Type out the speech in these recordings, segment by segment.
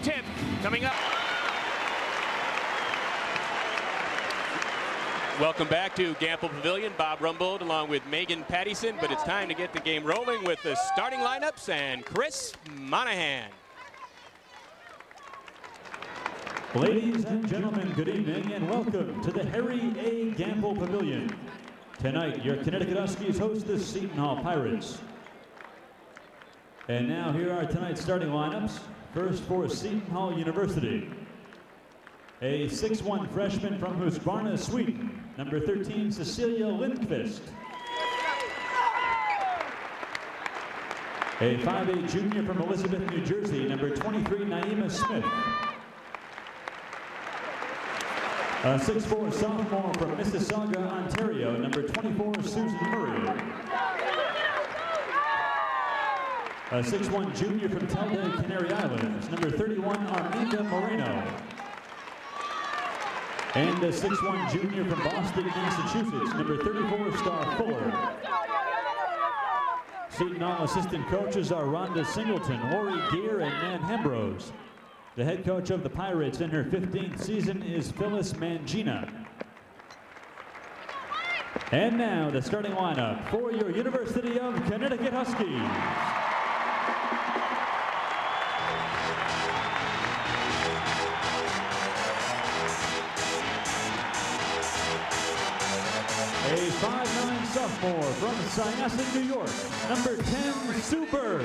tip coming up. Welcome back to Gamble Pavilion. Bob Rumbold along with Megan Pattison, but it's time to get the game rolling with the starting lineups and Chris Monahan. Ladies and gentlemen, good evening and welcome to the Harry A. Gamble Pavilion. Tonight, your Connecticut Huskies host the Seton Hall Pirates. And now here are tonight's starting lineups. First for Seton Hall University. A 6'1" freshman from Husqvarna, Sweden, number 13, Cecilia Lindqvist. A 5'8" junior from Elizabeth, New Jersey, number 23, Naima Smith. A 6'4" sophomore from Mississauga, Ontario, number 24, Susan Murray. A 6'1" junior from Talde, Canary Islands, number 31, Arminda Moreno. And a 6'1" junior from Boston, Massachusetts, number 34, Star Fuller. Seton Hall assistant coaches are Rhonda Singleton, Lori Gear, and Nan Hembrose. The head coach of the Pirates in her 15th season is Phyllis Mangina. And now the starting lineup for your University of Connecticut Huskies. A 5'9" sophomore from Syosset, New York, number 10, Sue Bird.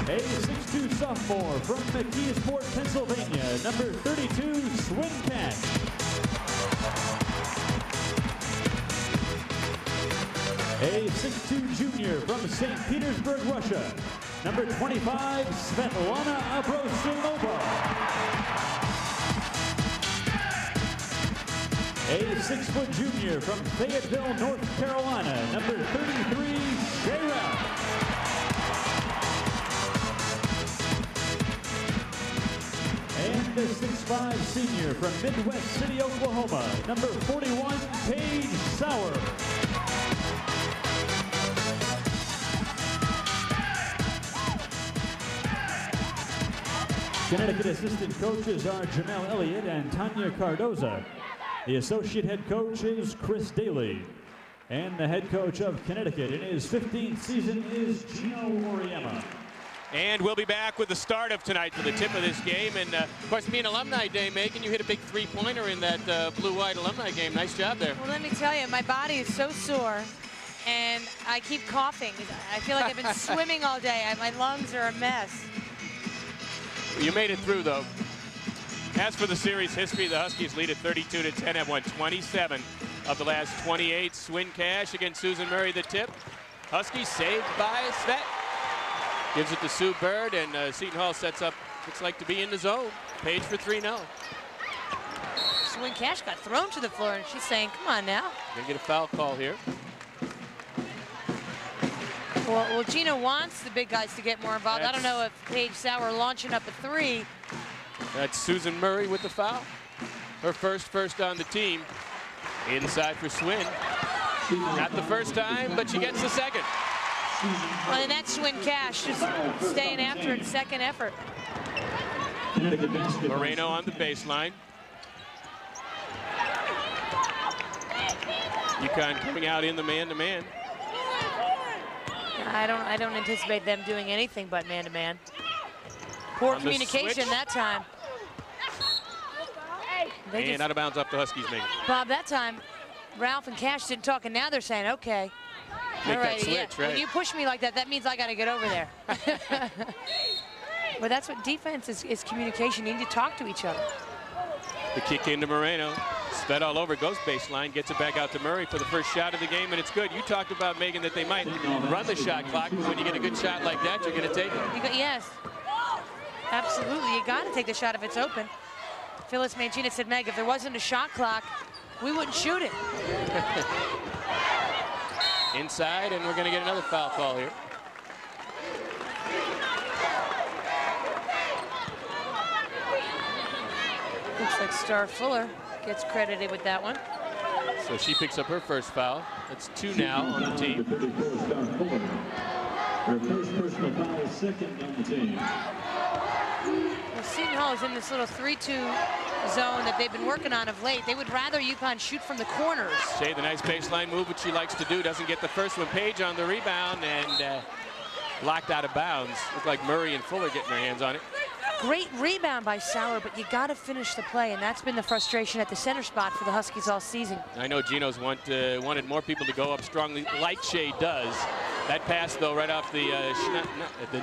A 6'2" sophomore from McKeesport, Pennsylvania, number 32, Swin Cash. A 6'2" junior from St. Petersburg, Russia, number 25, Svetlana Abrosimova. A 6' junior from Fayetteville, North Carolina, number 33, Shay Ralph. And a 6'5" senior from Midwest City, Oklahoma, number 41, Paige Sauer. Connecticut assistant coaches are Janelle Elliott and Tanya Cardoza. The associate head coach is Chris Daly. And the head coach of Connecticut in his 15th season is Gino Oriema. And we'll be back with the start of tonight for the tip of this game. And of course, being Alumni Day, Megan, you hit a big three-pointer in that blue-white alumni game. Nice job there. Well, let me tell you, my body is so sore, and I keep coughing. I feel like I've been swimming all day. My lungs are a mess. You made it through, though. As for the series history, the Huskies lead at 32-10, have won 27 of the last 28. Swin Cash against Susan Murray, the tip. Huskies saved by Svet. Gives it to Sue Bird, and Seton Hall sets up, looks like to be in the zone. Page for 3-0. Swin Cash got thrown to the floor, and she's saying, come on now. Gonna get a foul call here. Well, Gina wants the big guys to get more involved. I don't know if Paige Sauer launching up a three. That's Susan Murray with the foul. Her first on the team. Inside for Swin. Not the first time, but she gets the second. Well, and that's Swin Cash just staying after it, second effort. Moreno on the baseline. UConn coming out in the man-to-man. I don't anticipate them doing anything but man-to-man. Poor communication that time. And out of bounds up the Huskies, Megan. Bob, that time, Ralph and Cash didn't talk, and now they're saying, okay. Make all right, that switch, yeah. right? When you push me like that, that means I got to get over there. But that's what defense is communication. You need to talk to each other. The kick into Moreno. Svet all over, goes baseline, gets it back out to Murray for the first shot of the game, and it's good. You talked about, Megan, that they might run the shot clock, but when you get a good shot like that, you're going to take it. Yes, absolutely. You got to take the shot if it's open. Phyllis Mangina said, Meg, if there wasn't a shot clock, we wouldn't shoot it. Inside, and we're going to get another foul call here. Looks like Star Fuller gets credited with that one. So she picks up her first foul. That's 2 now on the team. Her first Personal foul, second on the team. Well, Seton Hall is in this little 3-2 zone that they've been working on of late. They would rather UConn shoot from the corners. Shea, the nice baseline move, which she likes to do, doesn't get the first one. Page on the rebound and locked out of bounds. Looked like Murray and Fuller getting their hands on it. Great rebound by Sauer, but you got to finish the play, and that's been the frustration at the center spot for the Huskies all season. I know Geno's wanted more people to go up strongly, like Shea does. That pass, though, right off the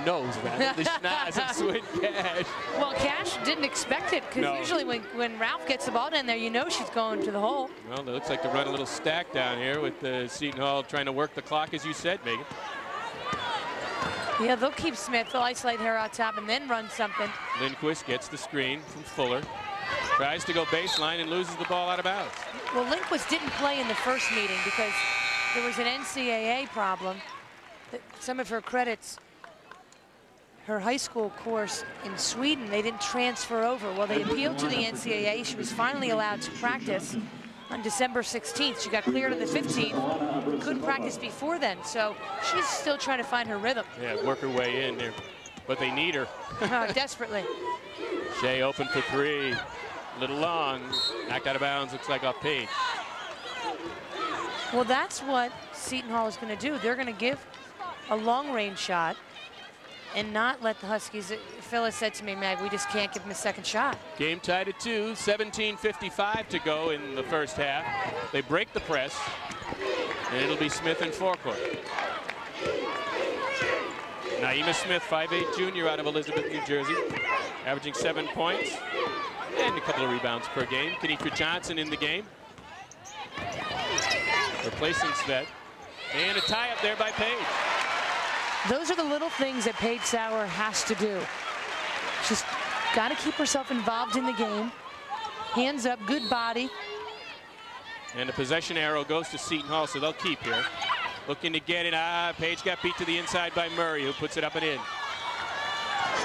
nose, rather, the schnoz of Swin Cash. Well, Cash didn't expect it, because usually when Ralph gets the ball down there, you know she's going to the hole. Well, it looks like to run a little stack down here with Seton Hall trying to work the clock, as you said, Megan. Yeah, they'll keep Smith. They'll isolate her out top and then run something. Lindquist gets the screen from Fuller. Tries to go baseline and loses the ball out of bounds. Well, Lindquist didn't play in the first meeting because there was an NCAA problem. Some of her credits, her high school course in Sweden, they didn't transfer over. Well, they appealed to the NCAA. She was finally allowed to practice on December 16th. She got cleared on the 15th. Couldn't practice before then, so she's still trying to find her rhythm. Yeah, work her way in there, but they need her. Desperately. Shea open for three. A little long. Knocked out of bounds, looks like off Page. Well, that's what Seton Hall is going to do. They're going to give a long-range shot and not let the Huskies. Phyllis said to me, Meg, we just can't give them a second shot. Game tied at 2, 17:55 to go in the first half. They break the press, and it'll be Smith in forecourt. Naima Smith, 5'8" junior out of Elizabeth, New Jersey, averaging 7 points and a couple of rebounds per game. Kenitra Johnson in the game, replacing Svet, and a tie up there by Page. Those are the little things that Paige Sauer has to do. She's got to keep herself involved in the game. Hands up, good body. And the possession arrow goes to Seton Hall, so they'll keep here. Looking to get it. Page got beat to the inside by Murray, who puts it up and in.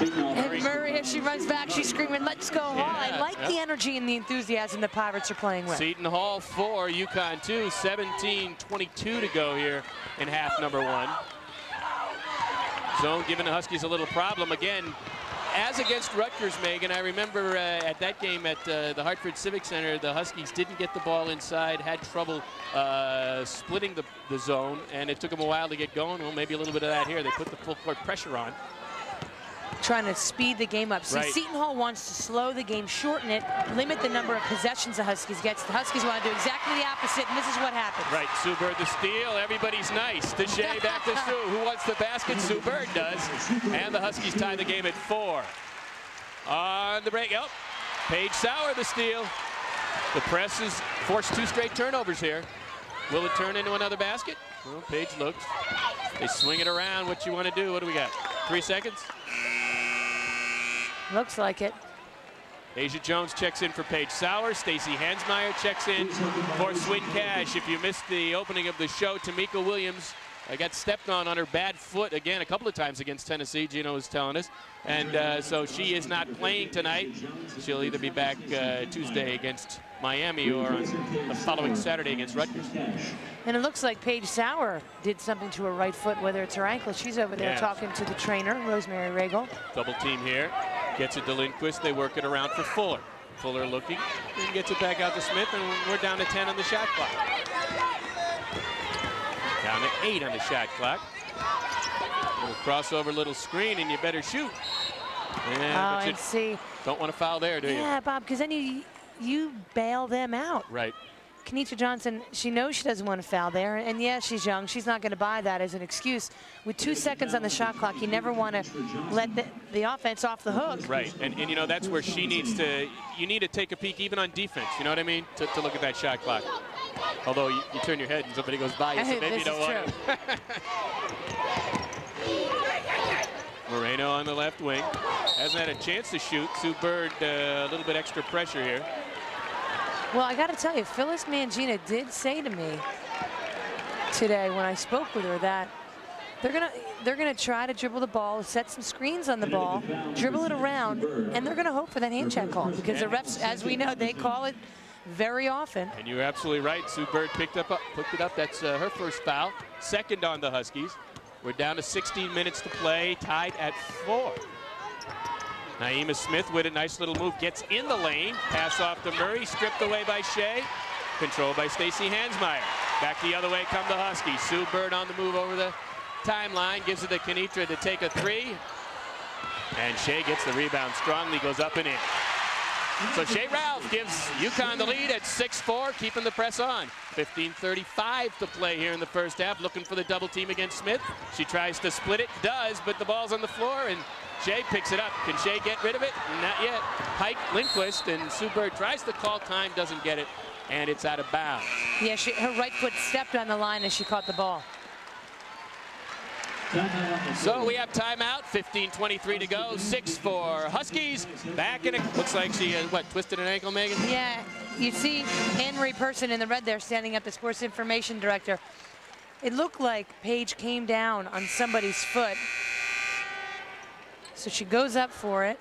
And Murray, as she runs back, she's screaming, let's go Hall. I like the energy and the enthusiasm the Pirates are playing with. Seton Hall 4, UConn 2, 17:22 to go here in half number 1. Zone giving the Huskies a little problem again. As against Rutgers, Megan, I remember at that game at the Hartford Civic Center, the Huskies didn't get the ball inside, had trouble splitting the zone, and it took them a while to get going. Well, maybe a little bit of that here. They put the full court pressure on. Trying to speed the game up. See, right. Seton Hall wants to slow the game, shorten it, limit the number of possessions the Huskies get. The Huskies want to do exactly the opposite, and this is what happens. Right, Sue Bird the steal. Everybody's nice. To Shea, back to Sue. Who wants the basket? Sue Bird does. And the Huskies tie the game at 4. On the break, Paige Sauer the steal. The press has forced 2 straight turnovers here. Will it turn into another basket? Well, Paige looks. They swing it around. What you want to do? What do we got? 3 seconds? Looks like it. Asia Jones checks in for Paige Sauer. Stacy Hansmeyer checks in for Swin Cash. If you missed the opening of the show, Tamika Williams got stepped on her bad foot again a couple of times against Tennessee, Gino was telling us. And so she is not playing tonight. She'll either be back Tuesday against Miami or on the following Saturday against Rutgers. And it looks like Paige Sauer did something to her right foot, whether it's her ankle. She's over there talking to the trainer, Rosemary Regal. Double team here. Gets it to Lindquist. They work it around for Fuller. Fuller looking and gets it back out to Smith, and we're down to 10 on the shot clock. Down to 8 on the shot clock. Little crossover, little screen, and you better shoot. And see. Don't want to foul there, do you? Yeah, Bob, because then you bail them out. Right. Kenitra Johnson, she knows she doesn't want to foul there, and yeah, she's young. She's not going to buy that as an excuse. With 2 seconds on the shot clock, you never want to let the offense off the hook. Right, and you know, that's where she needs to, you need to take a peek even on defense, you know what I mean, to look at that shot clock. Although you turn your head and somebody goes by you, so maybe you don't want to. Moreno on the left wing. Hasn't had a chance to shoot. Sue Bird, a little bit extra pressure here. Well, I got to tell you, Phyllis Mangina did say to me today when I spoke with her that they're gonna try to dribble the ball, set some screens on the ball, dribble it around, and they're gonna hope for that hand check call because the refs, as we know, they call it very often. And you're absolutely right. Sue Bird picked it up. That's her first foul, second on the Huskies. We're down to 16 minutes to play, tied at 4. Naima Smith with a nice little move, gets in the lane, pass off to Murray, stripped away by Shea, controlled by Stacy Hansmeyer. Back the other way come the Huskies. Sue Bird on the move over the timeline, gives it to Kenitra to take a 3. And Shea gets the rebound strongly, goes up and in. So Shea Ralph gives UConn the lead at 6-4, keeping the press on. 15:35 to play here in the first half, looking for the double team against Smith. She tries to split it, does, but the ball's on the floor, and Shea picks it up. Can Shea get rid of it? Not yet. Pike, Lindquist, and Sue Bird tries to call time, doesn't get it, and it's out of bounds. Yeah, her right foot stepped on the line as she caught the ball. So we have timeout, 15:23 to go, 6-4 Huskies. Back in it, looks like she, twisted an ankle, Megan? Yeah, you see Anne-Marie Person in the red there standing up, the sports information director. It looked like Paige came down on somebody's foot. So she goes up for it.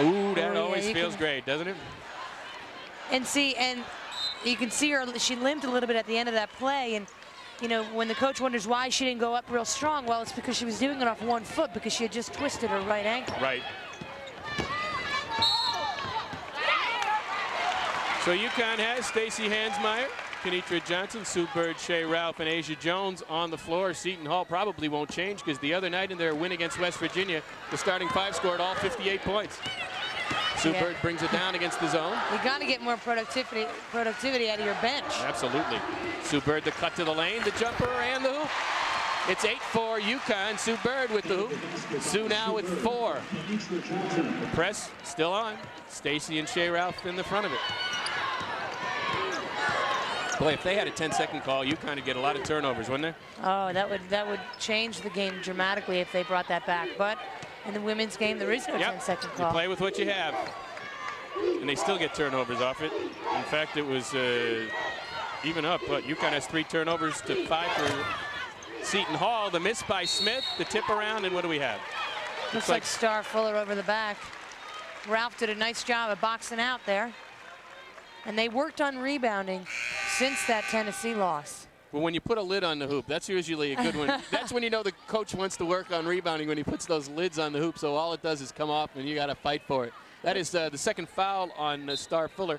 Ooh, that always feels great, doesn't it? And see, and you can see her, she limped a little bit at the end of that play, and you know, when the coach wonders why she didn't go up real strong, well, it's because she was doing it off one foot because she had just twisted her right ankle. Right. So UConn has Stacy Hansmeyer, Kenitra Johnson, Sue Bird, Shea Ralph, and Asia Jones on the floor. Seton Hall probably won't change because the other night in their win against West Virginia, the starting 5 scored all 58 points. Sue Bird brings it down against the zone. You got to get more productivity out of your bench. Absolutely. Sue Bird the cut to the lane, the jumper, and the hoop. It's 8-4 UConn. Sue Bird with the hoop. Sue now with 4. The press still on. Stacy and Shea Ralph in the front of it. Boy, if they had a 10-second call, UConn would get a lot of turnovers, wouldn't they? Oh, that would change the game dramatically if they brought that back. But in the women's game, there is no 10-second call. You play with what you have. And they still get turnovers off it. In fact, it was even up. But UConn has 3 turnovers to 5 for Seton Hall. The miss by Smith, the tip around, and what do we have? Looks like Star Fuller over the back. Ralph did a nice job of boxing out there. And they worked on rebounding since that Tennessee loss. Well, when you put a lid on the hoop, that's usually a good one. That's when you know the coach wants to work on rebounding, when he puts those lids on the hoop, so all it does is come off and you got to fight for it. That is the second foul on Star Fuller.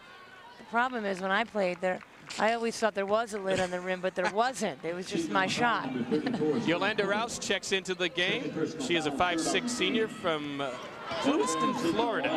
The problem is when I played there, I always thought there was a lid on the rim, but there wasn't. It was just my shot. Yolanda Rouse checks into the game. She is a 5'6" senior from Lewiston, Florida.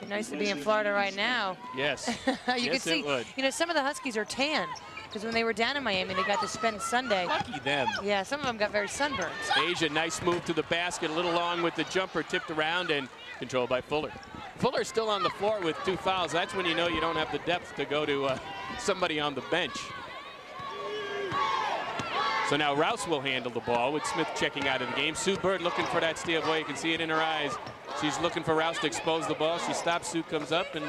Be nice to be in Florida right now. Yes. You can see, you know, some of the Huskies are tan because when they were down in Miami, they got to spend Sunday. Lucky them. Yeah, some of them got very sunburned. Asia, nice move to the basket, a little long with the jumper, tipped around and controlled by Fuller. Fuller's still on the floor with 2 fouls. That's when you know you don't have the depth to go to somebody on the bench. So now Rouse will handle the ball with Smith checking out of the game. Sue Bird looking for that steal. Boy, you can see it in her eyes. She's looking for Rouse to expose the ball. She stops, Sue comes up, and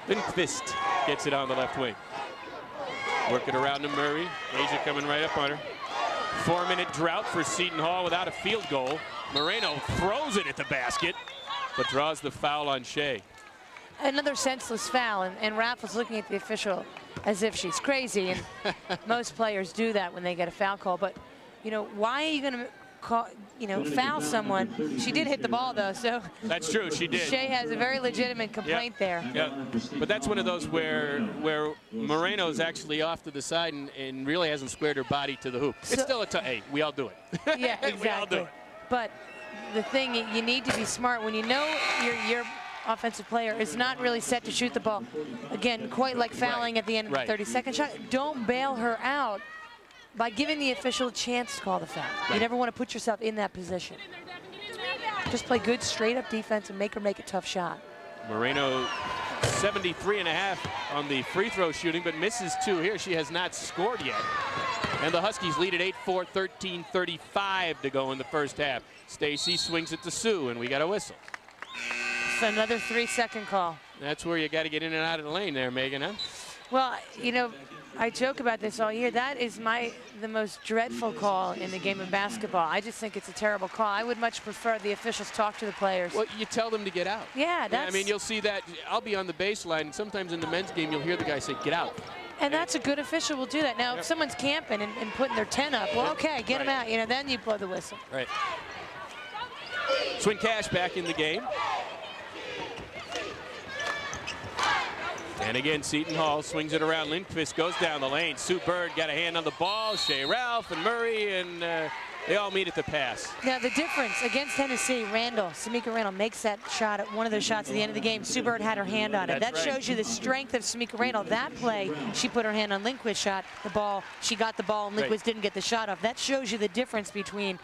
Lindquist gets it on the left wing. Work it around to Murray. Asia coming right up on her. 4-minute drought for Seton Hall without a field goal. Moreno throws it at the basket, but draws the foul on Shea. Another senseless foul, and Ralph was looking at the official as if she's crazy, and most players do that when they get a foul call. But, you know, why are you going to call, you know, foul someone? She did hit the ball, though, so. That's true, she did. Shea has a very legitimate complaint there. Yeah, but that's one of those where Moreno's actually off to the side and really hasn't squared her body to the hoop. So, it's still a hey, we all do it. Yeah, exactly. We all do it. But the thing, you need to be smart when you know your offensive player is not really set to shoot the ball. Again, quite like fouling at the end of the 30-second shot. Don't bail her out by giving the official a chance to call the foul. You never want to put yourself in that position. Just play good straight-up defense and make her make a tough shot. Moreno 73.5 on the free throw shooting, but misses 2 here. She has not scored yet. And the Huskies lead at 8-4, 13:35 to go in the first half. Stacy swings it to Sue, and we got a whistle. So another 3-second call. That's where you got to get in and out of the lane there, Megan, huh? Well, you know, I joke about this all year. That is the most dreadful call in the game of basketball. I just think it's a terrible call. I would much prefer the officials talk to the players. Well, you tell them to get out. Yeah, that's... I mean, you'll see that. I'll be on the baseline, and sometimes in the men's game, you'll hear the guy say, get out. And that's a good official will do that. Now, if someone's camping and putting their 10 up, well, okay, get them out. You know, then you blow the whistle. Right. Swin Cash back in the game. And again, Seton Hall swings it around. Lindquist goes down the lane. Sue Bird got a hand on the ball. Shea Ralph and Murray, and they all meet at the pass. Now, the difference against Tennessee, Samika Randall makes that shot at one of those shots at the end of the game. Sue Bird had her hand on it. That shows you the strength of Samika Randall. That play, she put her hand on Lindquist's shot. The ball, she got the ball, and Lindquist didn't get the shot off. That shows you the difference between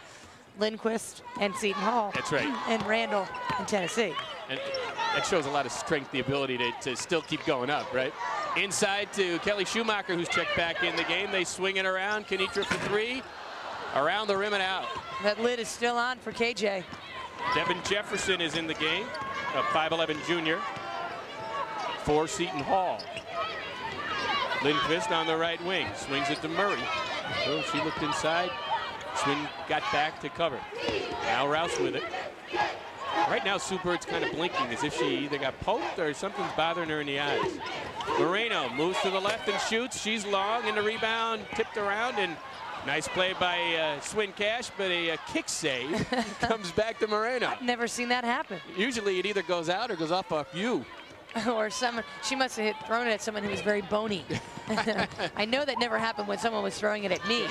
Lindquist and Seton Hall. That's right. And Randall and Tennessee. And that shows a lot of strength, the ability to still keep going up, right? Inside to Kelly Schumacher, who's checked back in the game. They swing it around. Kenitra for three. Around the rim and out. That lid is still on for KJ. Devin Jefferson is in the game, a 5'11" junior for Seton Hall. Lindquist on the right wing, swings it to Murray. So she looked inside. Swin got back to cover. Now Rouse with it. Right now, Sue Bird's kind of blinking as if she either got poked or something's bothering her in the eyes. Moreno moves to the left and shoots. She's long, and the rebound tipped around, and nice play by Swin Cash, but a kick save comes back to Moreno. I've never seen that happen. Usually it either goes out or goes off you. Or someone, she must have thrown it at someone who was very bony. I know that never happened when someone was throwing it at me.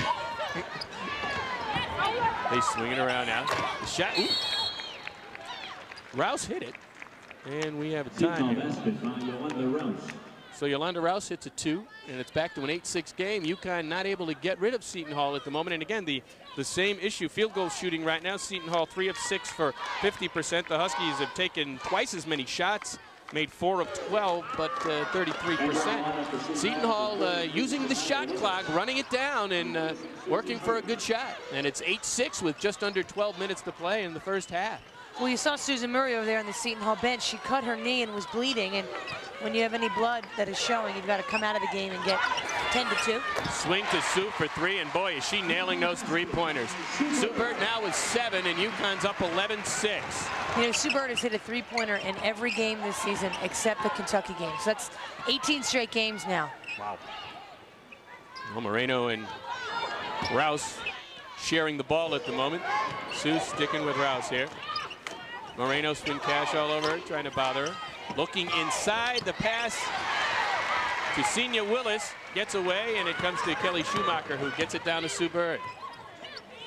They swing it around now. The shot. Ooh. Rouse hit it, and we have a time here. So Yolanda Rouse hits a 2, and it's back to an 8-6 game. UConn not able to get rid of Seton Hall at the moment. And again, the same issue, field goal shooting right now. Seton Hall 3 of 6 for 50%. The Huskies have taken twice as many shots, made 4 of 12, but 33%. Seton Hall using the shot clock, running it down, and working for a good shot. And it's 8-6 with just under 12 minutes to play in the first half. Well, you saw Susan Murray over there on the Seton Hall bench. She cut her knee and was bleeding, and when you have any blood that is showing, you've got to come out of the game and get 10-2. Swing to Sue for 3, and boy, is she nailing those three-pointers. Sue Bird now with 7, and UConn's up 11-6. You know, Sue Bird has hit a three-pointer in every game this season except the Kentucky game. So that's 18 straight games now. Wow. Well, Moreno and Rouse sharing the ball at the moment. Sue sticking with Rouse here. Moreno Swin Cash all over her, trying to bother her. Looking inside, the pass to Senia Willis, gets away, and it comes to Kelly Schumacher, who gets it down to Sue Bird.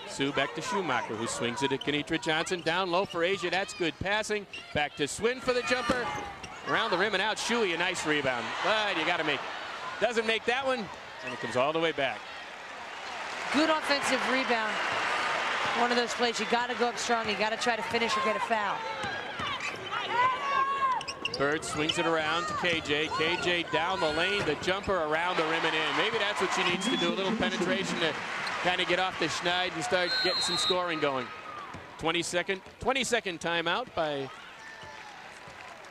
Sue back to Schumacher, who swings it at Kenitra Johnson. Down low for Asia, that's good passing. Back to Swin for the jumper. Around the rim and out, Shuey, a nice rebound. But you gotta make it. Doesn't make that one, and it comes all the way back. Good offensive rebound. One of those plays, you got to go up strong. You got to try to finish or get a foul. Bird swings it around to KJ. KJ down the lane, the jumper around the rim and in. Maybe that's what she needs to do, a little penetration to kind of get off the schneid and start getting some scoring going. 20-second timeout by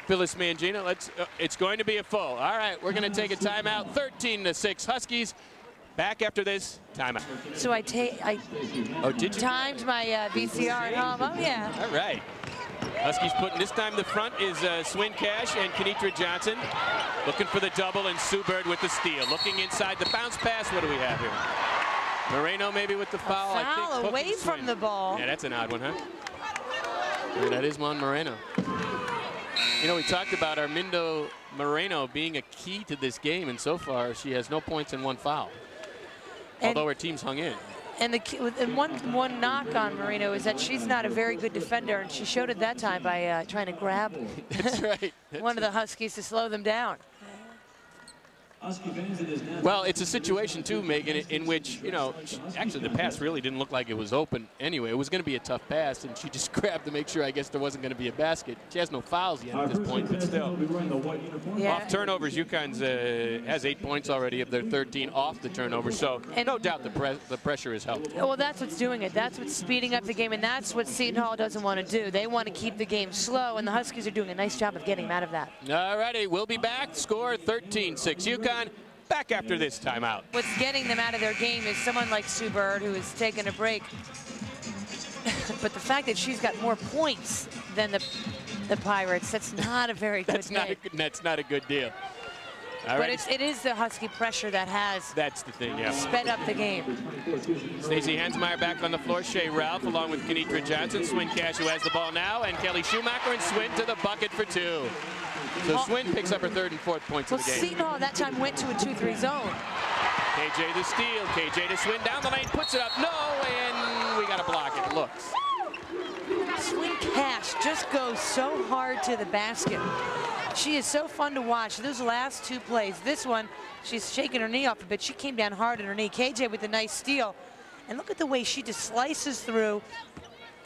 Phyllis Mangina. It's going to be a full. All right, we're going to take a timeout. 13-6 Huskies. Back after this timeout. So I did you? timed my VCR at home. Oh, yeah. All right. Huskies putting this time the front is Swin Cash and Kenitra Johnson. Looking for the double, and Sue Bird with the steal. Looking inside the bounce pass. What do we have here? Moreno maybe with the foul. A foul I think away from the ball. Yeah, that's an odd one, huh? Yeah, that is Mon Moreno. You know, we talked about Armindo Moreno being a key to this game, and so far she has no points and 1 foul. Although her team's hung in. And one knock on Moreno is that she's not a very good defender, and she showed it that time by trying to grab That's right. one of the Huskies to slow them down. Well, it's a situation too, Megan, in which, you know, actually the pass really didn't look like it was open anyway. It was going to be a tough pass, and she just grabbed to make sure, I guess, there wasn't going to be a basket. She has no fouls yet at this point, but still. Yeah. Off turnovers, UConn's has 8 points already of their 13 off the turnover, so no doubt the pressure has helped. Well, that's what's doing it. That's what's speeding up the game, and that's what Seton Hall doesn't want to do. They want to keep the game slow, and the Huskies are doing a nice job of getting them out of that. All righty, we'll be back. Score 13-6 UConn. Back after this timeout. What's getting them out of their game is someone like Sue Bird, who is taking a break. But the fact that she's got more points than the Pirates, that's not a very good That's not a good deal. But it is the Husky pressure that has That's the thing, yeah. sped up the game. Stacey Hensmeyer back on the floor. Shea Ralph along with Kenitra Johnson. Swin Cash, who has the ball now, and Kelly Schumacher, and Swin to the bucket for 2. So Swin picks up her 3rd and 4th points of the game. Seton Hall that time went to a 2-3 zone. KJ the steal. KJ to Swin down the lane, puts it up. No, and we got to block it. Looks. Swin Cash just goes so hard to the basket. She is so fun to watch. Those last 2 plays, this one, she's shaking her knee off a bit. She came down hard on her knee. KJ with a nice steal. And look at the way she just slices through.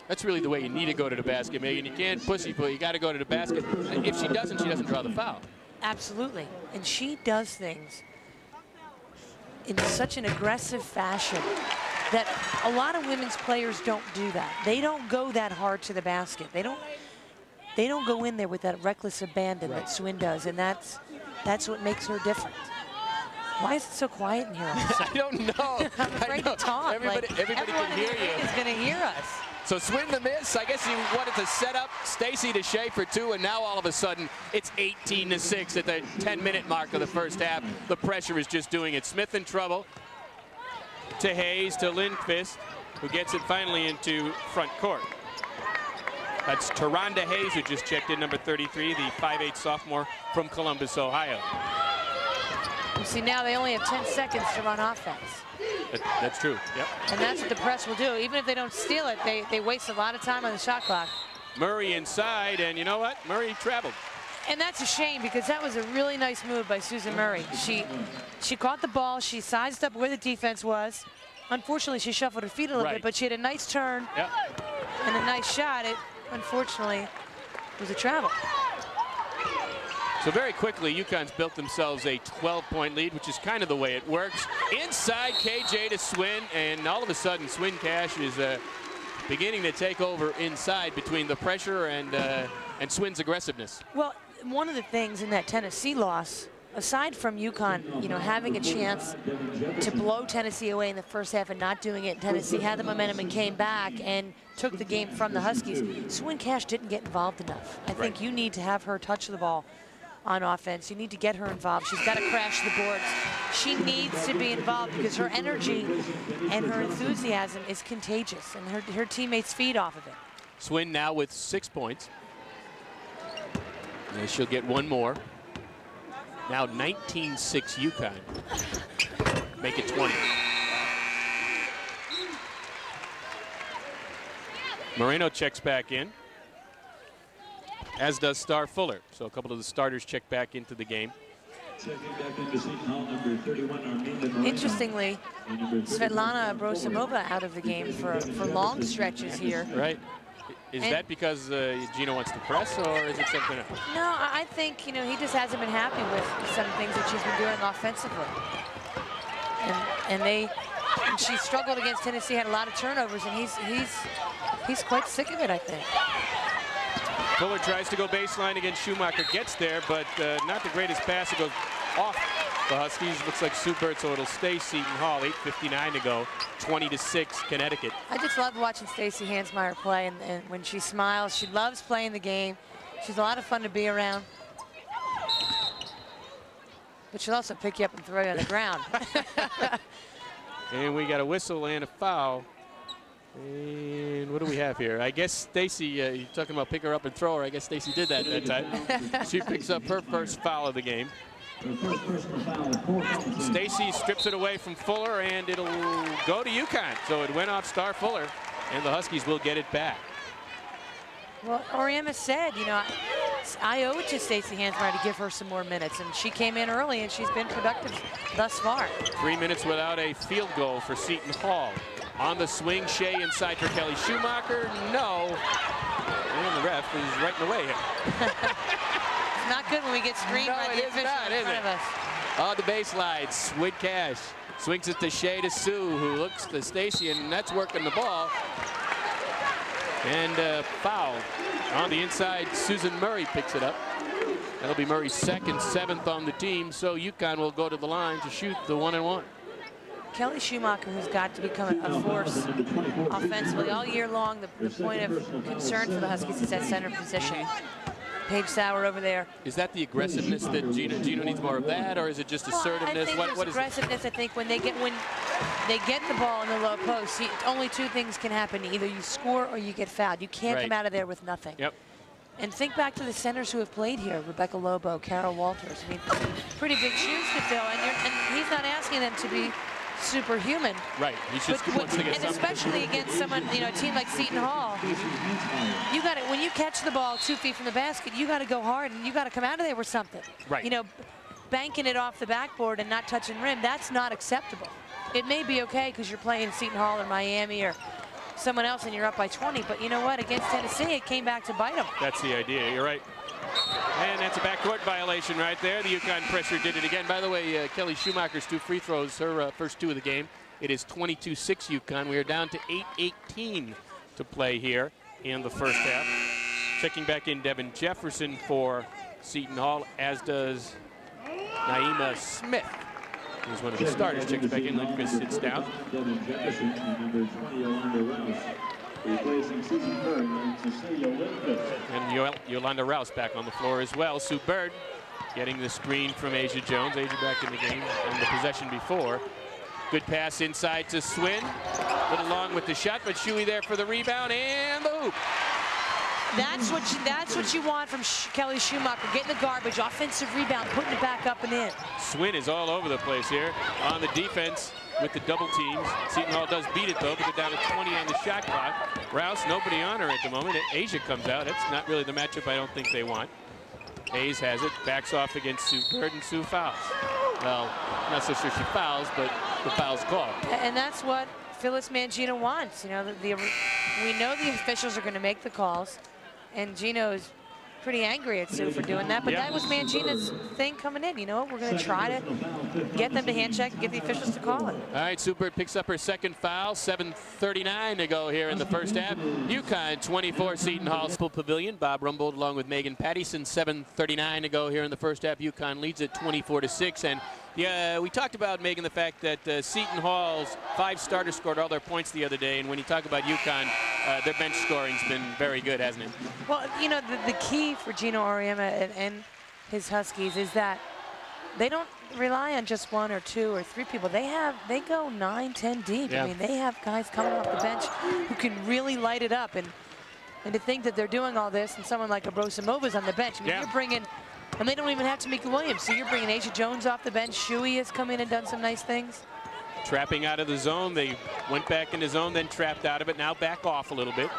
That's really the way you need to go to the basket, Megan. You can't pussyfoot. You got to go to the basket. If she doesn't draw the foul. Absolutely. And she does things in such an aggressive fashion that a lot of women's players don't do that. They don't go that hard to the basket. They don't go in there with that reckless abandon that Swin does, and that's what makes her different. Why is it so quiet in here? I don't know. I'm afraid to talk. Everybody can hear you. Is going to hear us. So Swin the miss. I guess he wanted to set up Stacey to Shea for 2, and now all of a sudden it's 18-6 at the 10-minute mark of the first half. The pressure is just doing it. Smith in trouble. To Hayes, to Lindquist, who gets it finally into front court. That's Taronda Hayes, who just checked in, number 33, the 5'8" sophomore from Columbus, Ohio. You see, now they only have 10 seconds to run offense. That's true, yep. And that's what the press will do. Even if they don't steal it, they waste a lot of time on the shot clock. Murray inside, and you know what? Murray traveled. And that's a shame, because that was a really nice move by Susan Murray. She caught the ball, she sized up where the defense was. Unfortunately, she shuffled her feet a little bit, but she had a nice turn and a nice shot. It, unfortunately, was a travel. So very quickly, UConn's built themselves a 12-point lead, which is kind of the way it works. Inside, KJ to Swin, and all of a sudden, Swin Cash is beginning to take over inside between the pressure and Swin's aggressiveness. Well, one of the things in that Tennessee loss, aside from UConn, having a chance to blow Tennessee away in the first half and not doing it, Tennessee had the momentum and came back and took the game from the Huskies. Swin Cash didn't get involved enough. I think you need to have her touch the ball on offense. You need to get her involved. She's got to crash the boards. She needs to be involved because her energy and her enthusiasm is contagious, and her teammates feed off of it. Swin now with 6 points. And she'll get one more. Now 19-6 UConn. Make it 20. Moreno checks back in, as does Star Fuller. So a couple of the starters check back into the game. Interestingly, Svetlana Brosimova out of the game for long stretches here. Right. Is that because Gino wants to press, or is it something else? No, I think, he just hasn't been happy with some things that she's been doing offensively. And she struggled against Tennessee, had a lot of turnovers, and he's quite sick of it, I think. Fuller tries to go baseline against Schumacher, gets there, but not the greatest pass. It goes off the Huskies. Looks like Sue Burt, so it'll stay Seton Hall. 8:59 to go. 20-6 Connecticut. I just love watching Stacey Hansmeyer play, and when she smiles, she loves playing the game. She's a lot of fun to be around. But she'll also pick you up and throw you on the ground. And we got a whistle and a foul. And what do we have here? I guess Stacey, you're talking about pick her up and throw her. I guess Stacey did that time. She picks up her first foul of the game. Stacey strips it away from Fuller, and it'll go to UConn. So it went off Star Fuller, and the Huskies will get it back. Well, Oriema said, I owe it to Stacey Hansmeyer to give her some more minutes, and she came in early, and she's been productive thus far. 3 minutes without a field goal for Seton Hall. On the swing, Shea inside for Kelly Schumacher. No. And the ref is right in the way here. It's not good when we get screened by the official in front of us. On the baseline, Swin Cash swings it to Shea to Sue, who looks to Stacey, and that's working the ball. And foul on the inside. Susan Murray picks it up. That'll be Murray's second, 7th on the team. So UConn will go to the line to shoot the 1-and-1. Kelly Schumacher, who's got to become a force offensively all year long. The point of concern for the Huskies is that center position. Paige Sauer over there. Is that the aggressiveness that Gino needs more of that, or is it just assertiveness? I think What is aggressiveness. I think when they get the ball in the low post, only two things can happen: either you score or you get fouled. You can't come out of there with nothing. Yep. And think back to the centers who have played here: Rebecca Lobo, Carol Walters. I mean, pretty big shoes to fill, and he's not asking them to be superhuman. Right. He just wants to get and especially against someone, a team like Seton Hall. You got when you catch the ball 2 feet from the basket, you got to go hard and you got to come out of there with something. Right. Banking it off the backboard and not touching rim, that's not acceptable. It may be okay because you're playing Seton Hall or Miami or someone else and you're up by 20, but you know what? Against Tennessee, it came back to bite them. That's the idea. You're right. And that's a backcourt violation right there. The UConn pressure did it again. By the way, Kelly Schumacher's 2 free throws, her first 2 of the game. It is 22-6 UConn. We are down to 8:18 to play here in the first half. Checking back in Devin Jefferson for Seton Hall, as does Naima Smith, who's one of the starters. Checks back in. Lindquist sits down. Devin Jefferson and number 20, Yolanda Rouse. Replacing Susan Bird and Cecilia Lindquist. And Yolanda Rouse back on the floor as well. Sue Bird getting the screen from Asia Jones. Asia back in the game on the possession before. Good pass inside to Swin. A little long with the shot, but Shuey there for the rebound and the hoop. That's what you want from Kelly Schumacher, getting the garbage, offensive rebound, putting it back up and in. Swin is all over the place here on the defense with the double teams. Seton Hall does beat it though, but they're down to 20 on the shot clock. Rouse, nobody on her at the moment. Asia comes out. That's not really the matchup I don't think they want. Hayes has it, backs off against Sue Bird, and Sue fouls. Well, I'm not so sure she fouls, but the foul's called. And that's what Phyllis Mangino wants. We know the officials are going to make the calls, and Gino's pretty angry at Sue for doing that, but that was Mangino's thing coming in. You know what? We're going to try to get them to hand check and get the officials to call it. All right, Sue Bird picks up her second foul. 7:39 to go here in the first half. UConn 24, Seton Hall Pavilion. Bob Rumbold along with Megan Pattison. 7:39 to go here in the first half. UConn leads at 24-6. And yeah, we talked about, Megan, the fact that Seton Hall's 5 starters scored all their points the other day. And when you talk about UConn, their bench scoring's been very good, hasn't it? Well, the key for Gino Auriemma and his Huskies is that they don't rely on just 1 or 2 or 3 people. They go 9, 10 deep. Yeah. I mean, they have guys coming off the bench who can really light it up. And to think that they're doing all this and someone like Abrosimova's on the bench. I mean, you're bringing, and they don't even have Tamika Williams. So you're bringing Asia Jones off the bench. Shuey has come in and done some nice things. Trapping out of the zone. They went back in the zone, then trapped out of it. Now back off a little bit.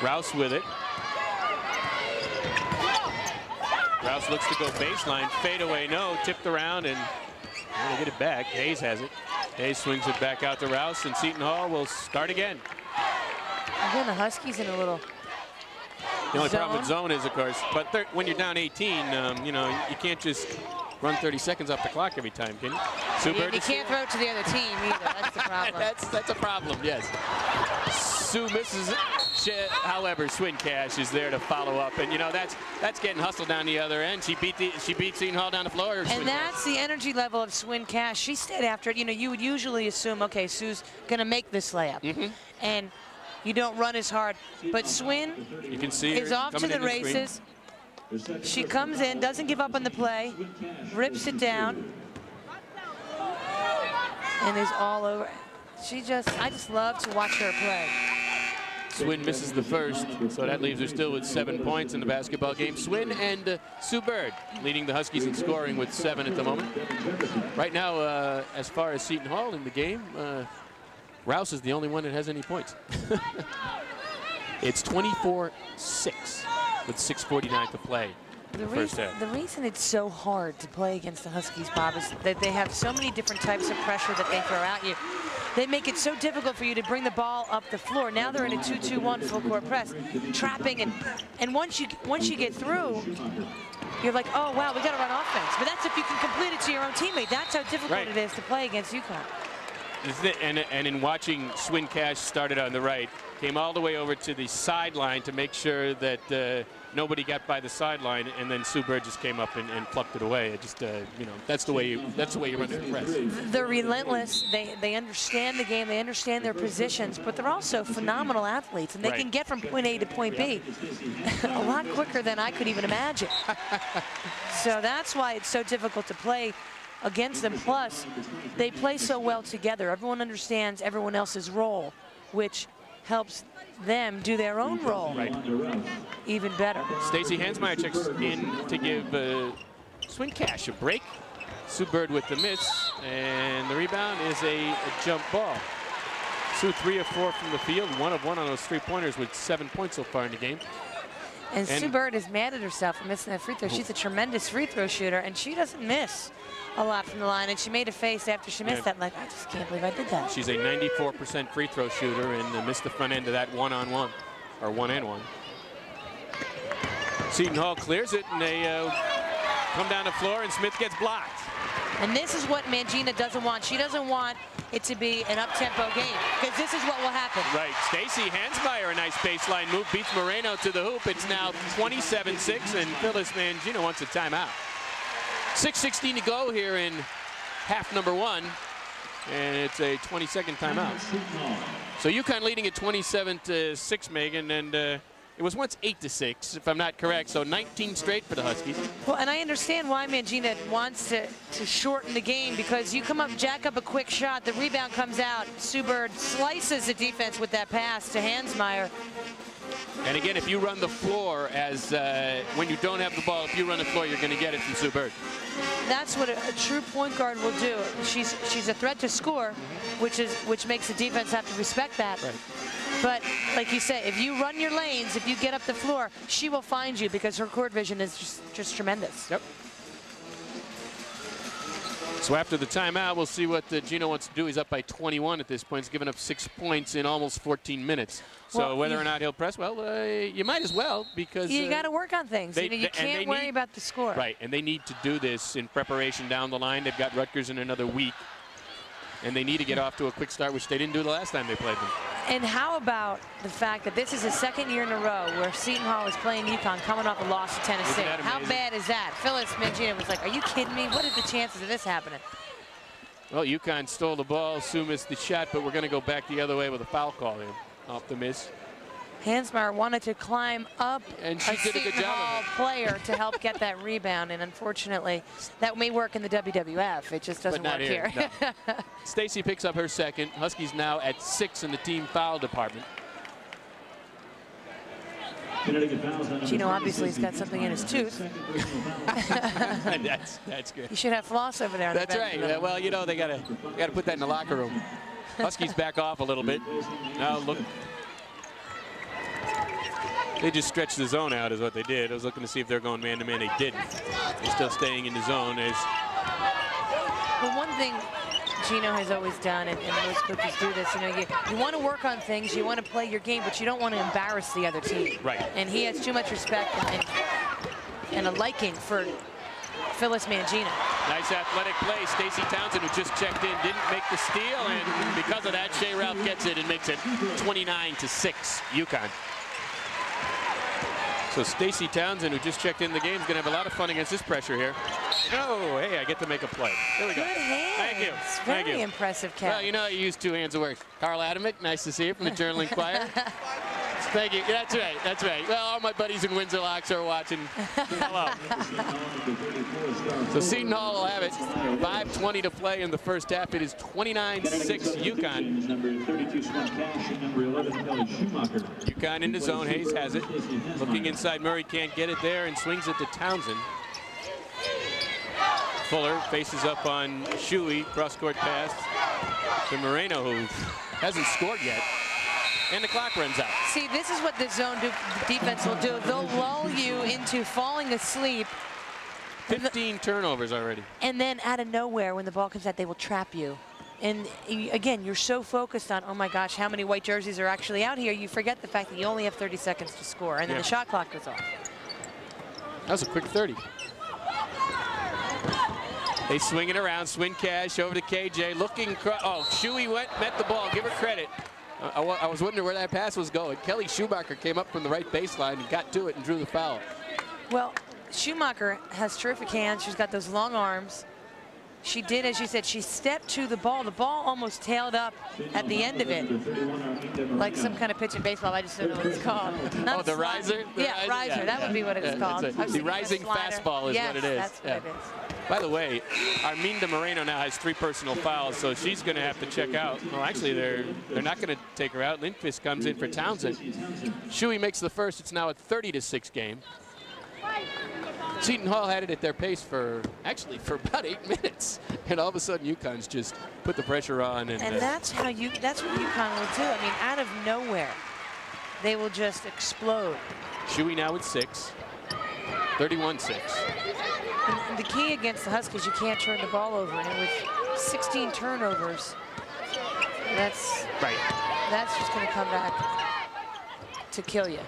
Rouse with it. Rouse looks to go baseline. Fade away, no. Tipped around and they get it back. Hayes has it. Hayes swings it back out to Rouse, and Seton Hall will start again. Again, the Huskies in a little The only problem with zone is, of course, but when you're down 18, you can't just run 30 seconds off the clock every time, can you? You can't throw it to the other team either. That's the problem. That's a problem, yes. Sue misses it. However, Swin Cash is there to follow up, and that's getting hustled down the other end. She beat Seton Hall down the floor. And that's the energy level of Swin Cash. She stayed after it. You would usually assume, okay, Sue's going to make this layup, and you don't run as hard. But Swin is off to the races. She comes in, doesn't give up on the play, rips it down, and is all over. I just love to watch her play. Swin misses the first, so that leaves her still with 7 points in the basketball game. Swin and Sue Bird leading the Huskies in scoring with 7 at the moment. Right now, as far as Seton Hall in the game, Rouse is the only one that has any points. It's 24-6 with 6:49 to play. The reason it's so hard to play against the Huskies, Bob, is that they have so many different types of pressure that they throw at you. They make it so difficult for you to bring the ball up the floor. Now they're in a 2-2-1 full court press, trapping, and once you get through, you're like, oh wow, we got to run offense. But that's if you can complete it to your own teammate. That's how difficult it is to play against UConn. And in watching Swin Cash started on the right, came all the way over to the sideline to make sure that nobody got by the sideline, and then Sue Bird just came up and plucked it away. It just, you know, that's the way you run the press. They're relentless. They understand the game. They understand their positions, but they're also phenomenal athletes, and they can get from point A to point B a lot quicker than I could even imagine. So that's why it's so difficult to play against them. Plus, they play so well together. Everyone understands everyone else's role, which helps them do their own role even better. Stacy Hansmeyer checks in to give Swin Cash a break. Sue Bird with the miss, and the rebound is a jump ball. Sue 3 of 4 from the field, 1 of 1 on those 3-pointers with 7 points so far in the game. And Sue Bird is mad at herself for missing that free throw. She's a tremendous free throw shooter, and she doesn't miss a lot from the line. And she made a face after she missed that, like, I just can't believe I did that. She's a 94% free throw shooter, and missed the front end of that one-on-one, or one-and-one. Seton Hall clears it, and they come down the floor, and Smith gets blocked. And this is what Mangina doesn't want. She doesn't want it to be an up-tempo game, because this is what will happen. Right. Stacy Hansmeyer, a nice baseline move, beats Moreno to the hoop. It's now 27-6, and Phyllis Mangina wants a timeout. 6:16 to go here in half number 1, and it's a 20-second timeout. So UConn leading at 27-6, Megan, and it was once 8-6, if I'm not correct, so 19 straight for the Huskies. Well, and I understand why Mangina wants to shorten the game, because you come up, jack up a quick shot, the rebound comes out, Sue Bird slices the defense with that pass to Hansmeyer. And again, if you run the floor as when you don't have the ball, if you run the floor, you're going to get it from Sue Bird. That's what a true point guard will do. She's a threat to score, which makes the defense have to respect that. Right. But like you say, if you run your lanes, if you get up the floor, she will find you, because her court vision is just tremendous. Yep. So after the timeout, we'll see what Gino wants to do. He's up by 21 at this point. He's given up 6 points in almost 14 minutes. So whether or not he'll press, well, you might as well, because you got to work on things. You can't worry about the score. Right, and they need to do this in preparation down the line. They've got Rutgers in another week, and they need to get off to a quick start, which they didn't do the last time they played them. And how about the fact that this is the second year in a row where Seton Hall is playing UConn coming off a loss to Tennessee? How bad is that? Phyllis Mangina was like, are you kidding me? What are the chances of this happening? Well, UConn stole the ball. Sue missed the shot, but we're going to go back the other way with a foul call in off the miss. Hansmeyer wanted to climb up, and she did a good job of it. Player to help get that rebound, and unfortunately, that may work in the WWF. It just doesn't work here. No. Stacy picks up her second. Huskies now at 6 in the team foul department. Gino obviously has got something in his tooth. That's good. You should have floss over there. That's right. Well, you know, they gotta put that in the locker room. Huskies back off a little bit. Now look. They just stretched the zone out is what they did. I was looking to see if they're going man-to-man. They didn't. They're still staying in the zone. Well, one thing Gino has always done, and most coaches do this, you know, you want to work on things, you want to play your game, but you don't want to embarrass the other team. Right. And he has too much respect and a liking for Phyllis Mangina. Nice athletic play. Stacey Townsend, who just checked in, didn't make the steal, and because of that, Shea Ralph gets it and makes it 29-6, UConn. So Stacey Townsend, who just checked in the game, is going to have a lot of fun against this pressure here. Oh, hey, I get to make a play. There we go. Good hands. Thank you. Very impressive, Ken. Well, you know, you use 2 hands of work. Carl Adamick, nice to see you from the Journal-Inquirer. Thank you. That's right. That's right. Well, all my buddies in Windsor Locks are watching. Hello. So Seton Hall will have it. 5:20 to play in the first half. It is 29-6 UConn. UConn in the zone. Hayes has it. Looking inside. Murray can't get it there and swings it to Townsend. Fuller faces up on Shuey. Cross-court pass to Moreno, who hasn't scored yet. And the clock runs out. See, this is what the zone defense will do. They'll lull you into falling asleep. 15 turnovers already. And then out of nowhere, when the ball comes out, they will trap you. And again, you're so focused on, oh my gosh, how many white jerseys are actually out here, you forget the fact that you only have 30 seconds to score, and then the shot clock goes off. That was a quick 30. They swing it around. Swin Cash over to KJ. Looking. Oh, Shuey met the ball. Give her credit. I was wondering where that pass was going. Kelly Schumacher came up from the right baseline and got to it and drew the foul. Well, Schumacher has terrific hands. She's got those long arms. She did, as you said, she stepped to the ball. The ball almost tailed up at the end of it, like some kind of pitch in baseball. I just don't know what it's called. Not the riser? Yeah, riser. That would be what it's called. The rising fastball is what it is. That's what it is. By the way, Arminda Moreno now has 3 personal fouls, so she's going to have to check out. Well, actually, they're not going to take her out. Lindqvist comes in for Townsend. Shuey makes the first. It's now a 30-6 game. Seton Hall had it at their pace for about 8 minutes, and all of a sudden UConn's just put the pressure on. And that's what UConn will do. I mean, out of nowhere, they will just explode. Shuey now with 6, 31-6. And the key against the Huskies, you can't turn the ball over, and with 16 turnovers, that's just going to come back to kill you.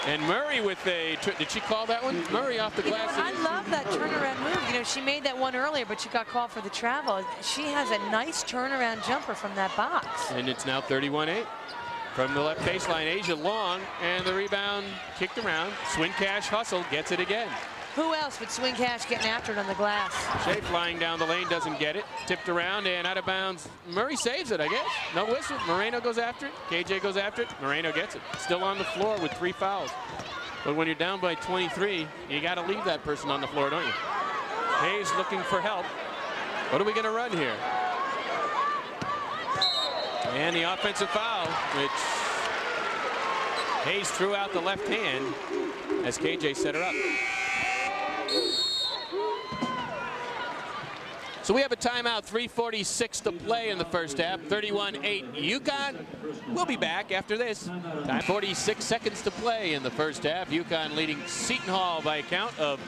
And Murray with a, did she call that one? Murray off the glass. I love that turnaround move. You know, she made that one earlier, but she got called for the travel. She has a nice turnaround jumper from that box. And it's now 31-8. From the left baseline, Asia Long, and the rebound kicked around. Swin Cash hustle, gets it again. Who else but Swin Cash getting after it on the glass? Shea flying down the lane, doesn't get it. Tipped around and out of bounds. Murray saves it, I guess. No whistle. Moreno goes after it. KJ goes after it. Moreno gets it. Still on the floor with 3 fouls. But when you're down by 23, you got to leave that person on the floor, don't you? Hayes looking for help. What are we going to run here? And the offensive foul, which Hayes threw out the left hand as KJ set her up. So we have a timeout, 3:46 to play in the first half, 31-8 UConn. We'll be back after this. Time 46 seconds to play in the first half. UConn leading Seton Hall by a count of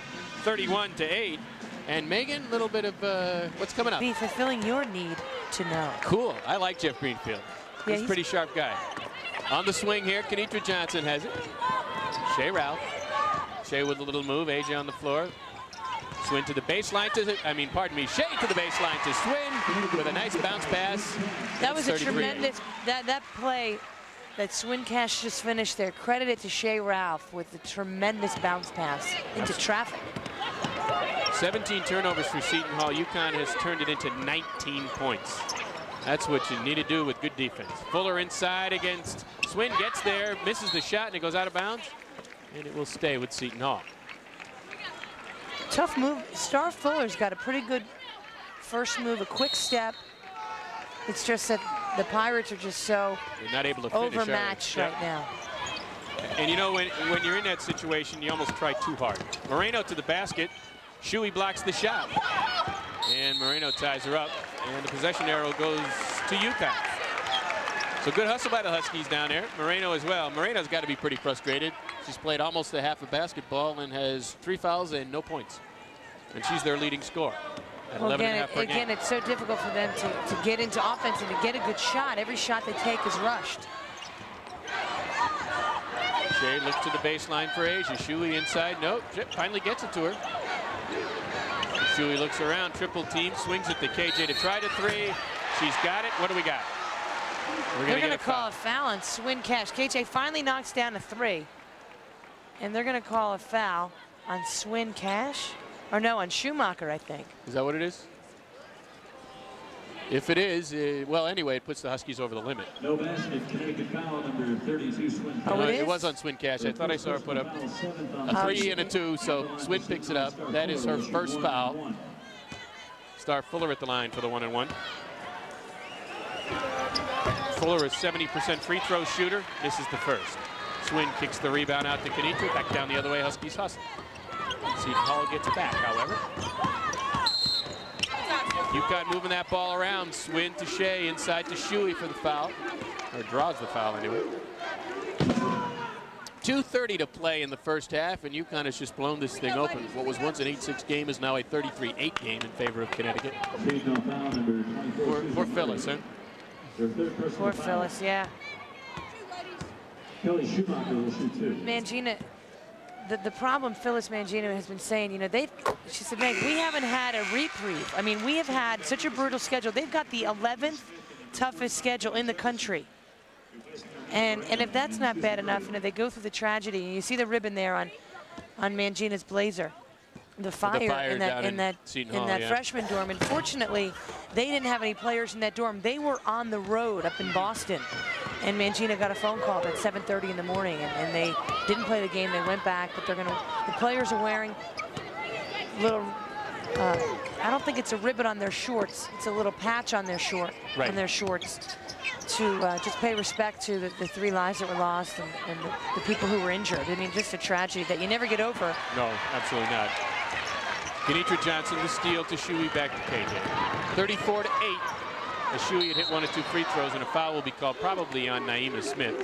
31-8. And Megan, a little bit of what's coming up. Be fulfilling your need to know. Cool. I like Jeff Greenfield. Yeah, he's a pretty sharp guy. On the swing here, Kenitra Johnson has it. Shea Ralph. Shea with a little move. AJ on the floor. Swin to the baseline Shea to the baseline to Swin with a nice bounce pass. That was a tremendous, that play that Swin Cash just finished there. Credit it to Shea Ralph with the tremendous bounce pass into traffic. 17 turnovers for Seton Hall. UConn has turned it into 19 points. That's what you need to do with good defense. Fuller inside against Swin, gets there, misses the shot, and it goes out of bounds. And it will stay with Seton Hall. Tough move. Star Fuller's got a pretty good first move, a quick step. It's just that the Pirates are just so They're not able to finish overmatched right now. And you know, when you're in that situation, you almost try too hard. Moreno to the basket. Shuey blocks the shot. And Moreno ties her up. And the possession arrow goes to UConn. So good hustle by the Huskies down there. Moreno as well. Moreno's got to be pretty frustrated. She's played almost a half of basketball and has 3 fouls and no points. And she's their leading scorer. At 11.5 per game. Again, it's so difficult for them to get into offense and to get a good shot. Every shot they take is rushed. Shea looks to the baseline for Asia. Shuey inside. Nope. Finally gets it to her. Shuey looks around. Triple team. Swings it to KJ to try to 3. She's got it. What do we got? They're going to call a foul on Swin Cash. KJ finally knocks down a 3. And they're going to call a foul on Swin Cash. Or no, on Schumacher, I think. Is that what it is? If it is, well, anyway, it puts the Huskies over the limit. No basket. Connecticut foul number 32, Swin Cash. Oh, it is? It was on Swin Cash. I thought I saw her put up a 3 and a 2, so Swin picks it up. That is her first foul. Star Fuller at the line for the 1-and-1. Fuller is 70% free throw shooter. This is the first. Swin kicks the rebound out to Kenitra. Back down the other way, Huskies hustle. Seton Hall gets it back, however. UConn moving that ball around. Swin to Shea, inside to Shuey for the foul. Or draws the foul anyway. 2:30 to play in the first half, and UConn has just blown this thing open. What was once an 8-6 game is now a 33-8 game in favor of Connecticut. Poor Phyllis, huh? Poor Phyllis, yeah. Kelly Schumacher will shoot 2. Man, Gina, the problem Phyllis Mangino has been saying, she said, Meg, we haven't had a reprieve. I mean, we have had such a brutal schedule. They've got the 11th toughest schedule in the country. And if that's not bad enough, they go through the tragedy, and you see the ribbon there on Mangina's blazer. The fire in that freshman dorm. Unfortunately, they didn't have any players in that dorm. They were on the road up in Boston, and Mangina got a phone call at 7:30 in the morning, and they didn't play the game. They went back, but the players are wearing little. I don't think it's a ribbon on their shorts. It's a little patch on their on their shorts, to just pay respect to the 3 lives that were lost and the people who were injured. I mean, just a tragedy that you never get over. No, absolutely not. Kenitra Johnson, the steal to Shuey, back to KJ. 34-8. As Shuey had hit 1 or 2 free throws, and a foul will be called probably on Naima Smith.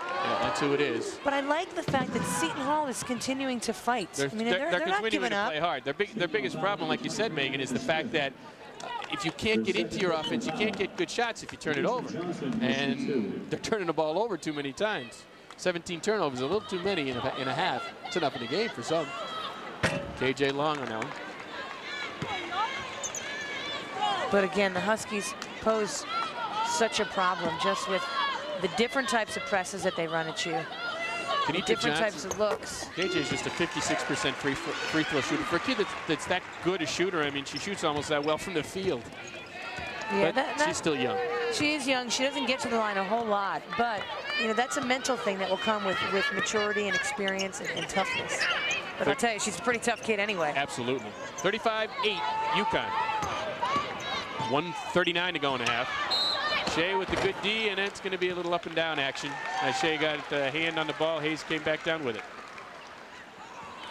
Yeah, that's who it is. But I like the fact that Seton Hall is continuing to fight. They're not giving up. Play hard. Their biggest problem, like you said, Megan, is the fact that if you can't get into your offense, you can't get good shots if you turn it over. And they're turning the ball over too many times. 17 turnovers, a little too many in a half. It's enough in the game for some. KJ Long on that one. But again, the Huskies pose such a problem just with the different types of presses that they run at you. Different types of looks. KJ is just a 56% free throw shooter. For a kid that's that good a shooter, I mean, she shoots almost that well from the field. Yeah, but she's still young. She is young. She doesn't get to the line a whole lot, but that's a mental thing that will come with maturity and experience and toughness. But I'll tell you, she's a pretty tough kid anyway. Absolutely. 35-8, UConn. 1:39 to go in the half. Shea with the good D, and it's going to be a little up and down action. As Shea got a hand on the ball, Hayes came back down with it.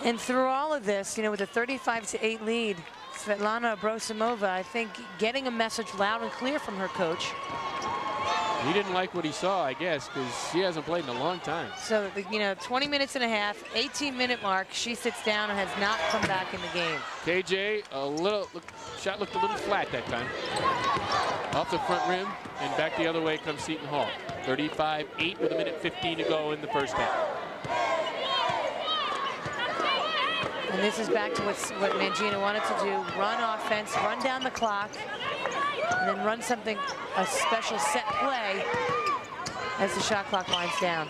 And through all of this, with a 35-8 lead, Svetlana Abrosimova, I think, getting a message loud and clear from her coach. He didn't like what he saw, I guess, because she hasn't played in a long time. So, 20 minutes and a half, 18-minute mark, she sits down and has not come back in the game. KJ, shot looked a little flat that time. Off the front rim, and back the other way comes Seton Hall. 35-8 with 1:15 to go in the first half. And this is back to what Mangino wanted to do. Run offense, run down the clock, and then run a special set play as the shot clock winds down.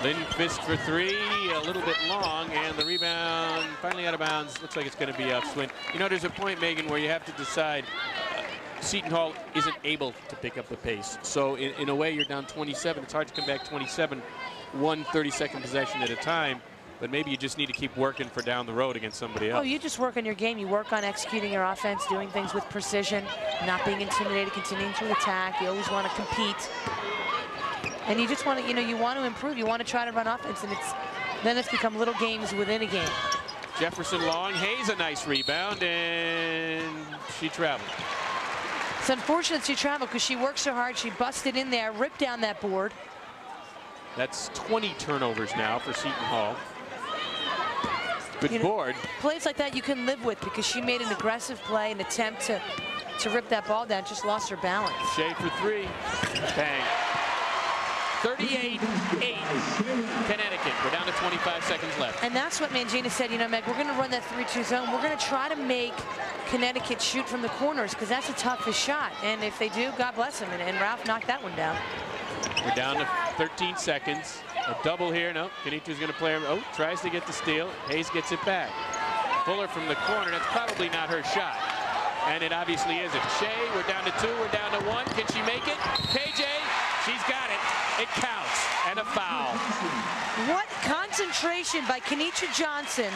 Lindqvist for 3, a little bit long, and the rebound finally out of bounds. Looks like it's going to be off Swin. There's a point, Megan, where you have to decide Seton Hall isn't able to pick up the pace. So in a way, you're down 27. It's hard to come back 27, 1 30-second possession at a time. But maybe you just need to keep working for down the road against somebody else. Oh, you just work on your game. You work on executing your offense, doing things with precision, not being intimidated, continuing to attack. You always want to compete. And you just want to, you want to improve. You want to try to run offense, and then it's become little games within a game. Jefferson Long, Hayes a nice rebound, and she traveled. It's unfortunate she traveled because she worked so hard. She busted in there, ripped down that board. That's 20 turnovers now for Seton Hall. Good board. Plays like that you can live with because she made an aggressive play, an attempt to rip that ball down, just lost her balance. Shea for 3. Bang. 38-8. Connecticut. We're down to 25 seconds left. And that's what Mangina said, Meg, we're going to run that 3-2 zone. We're going to try to make Connecticut shoot from the corners because that's the toughest shot. And if they do, God bless them. And Ralph knocked that one down. We're down to 13 seconds. A double here. No, Kenitra's going to play him. Oh, tries to get the steal. Hayes gets it back. Fuller from the corner. That's probably not her shot. And it obviously isn't. Shea, we're down to 2. We're down to 1. Can she make it? KJ, she's got it. It counts. And a foul. What concentration by Kenitra Johnson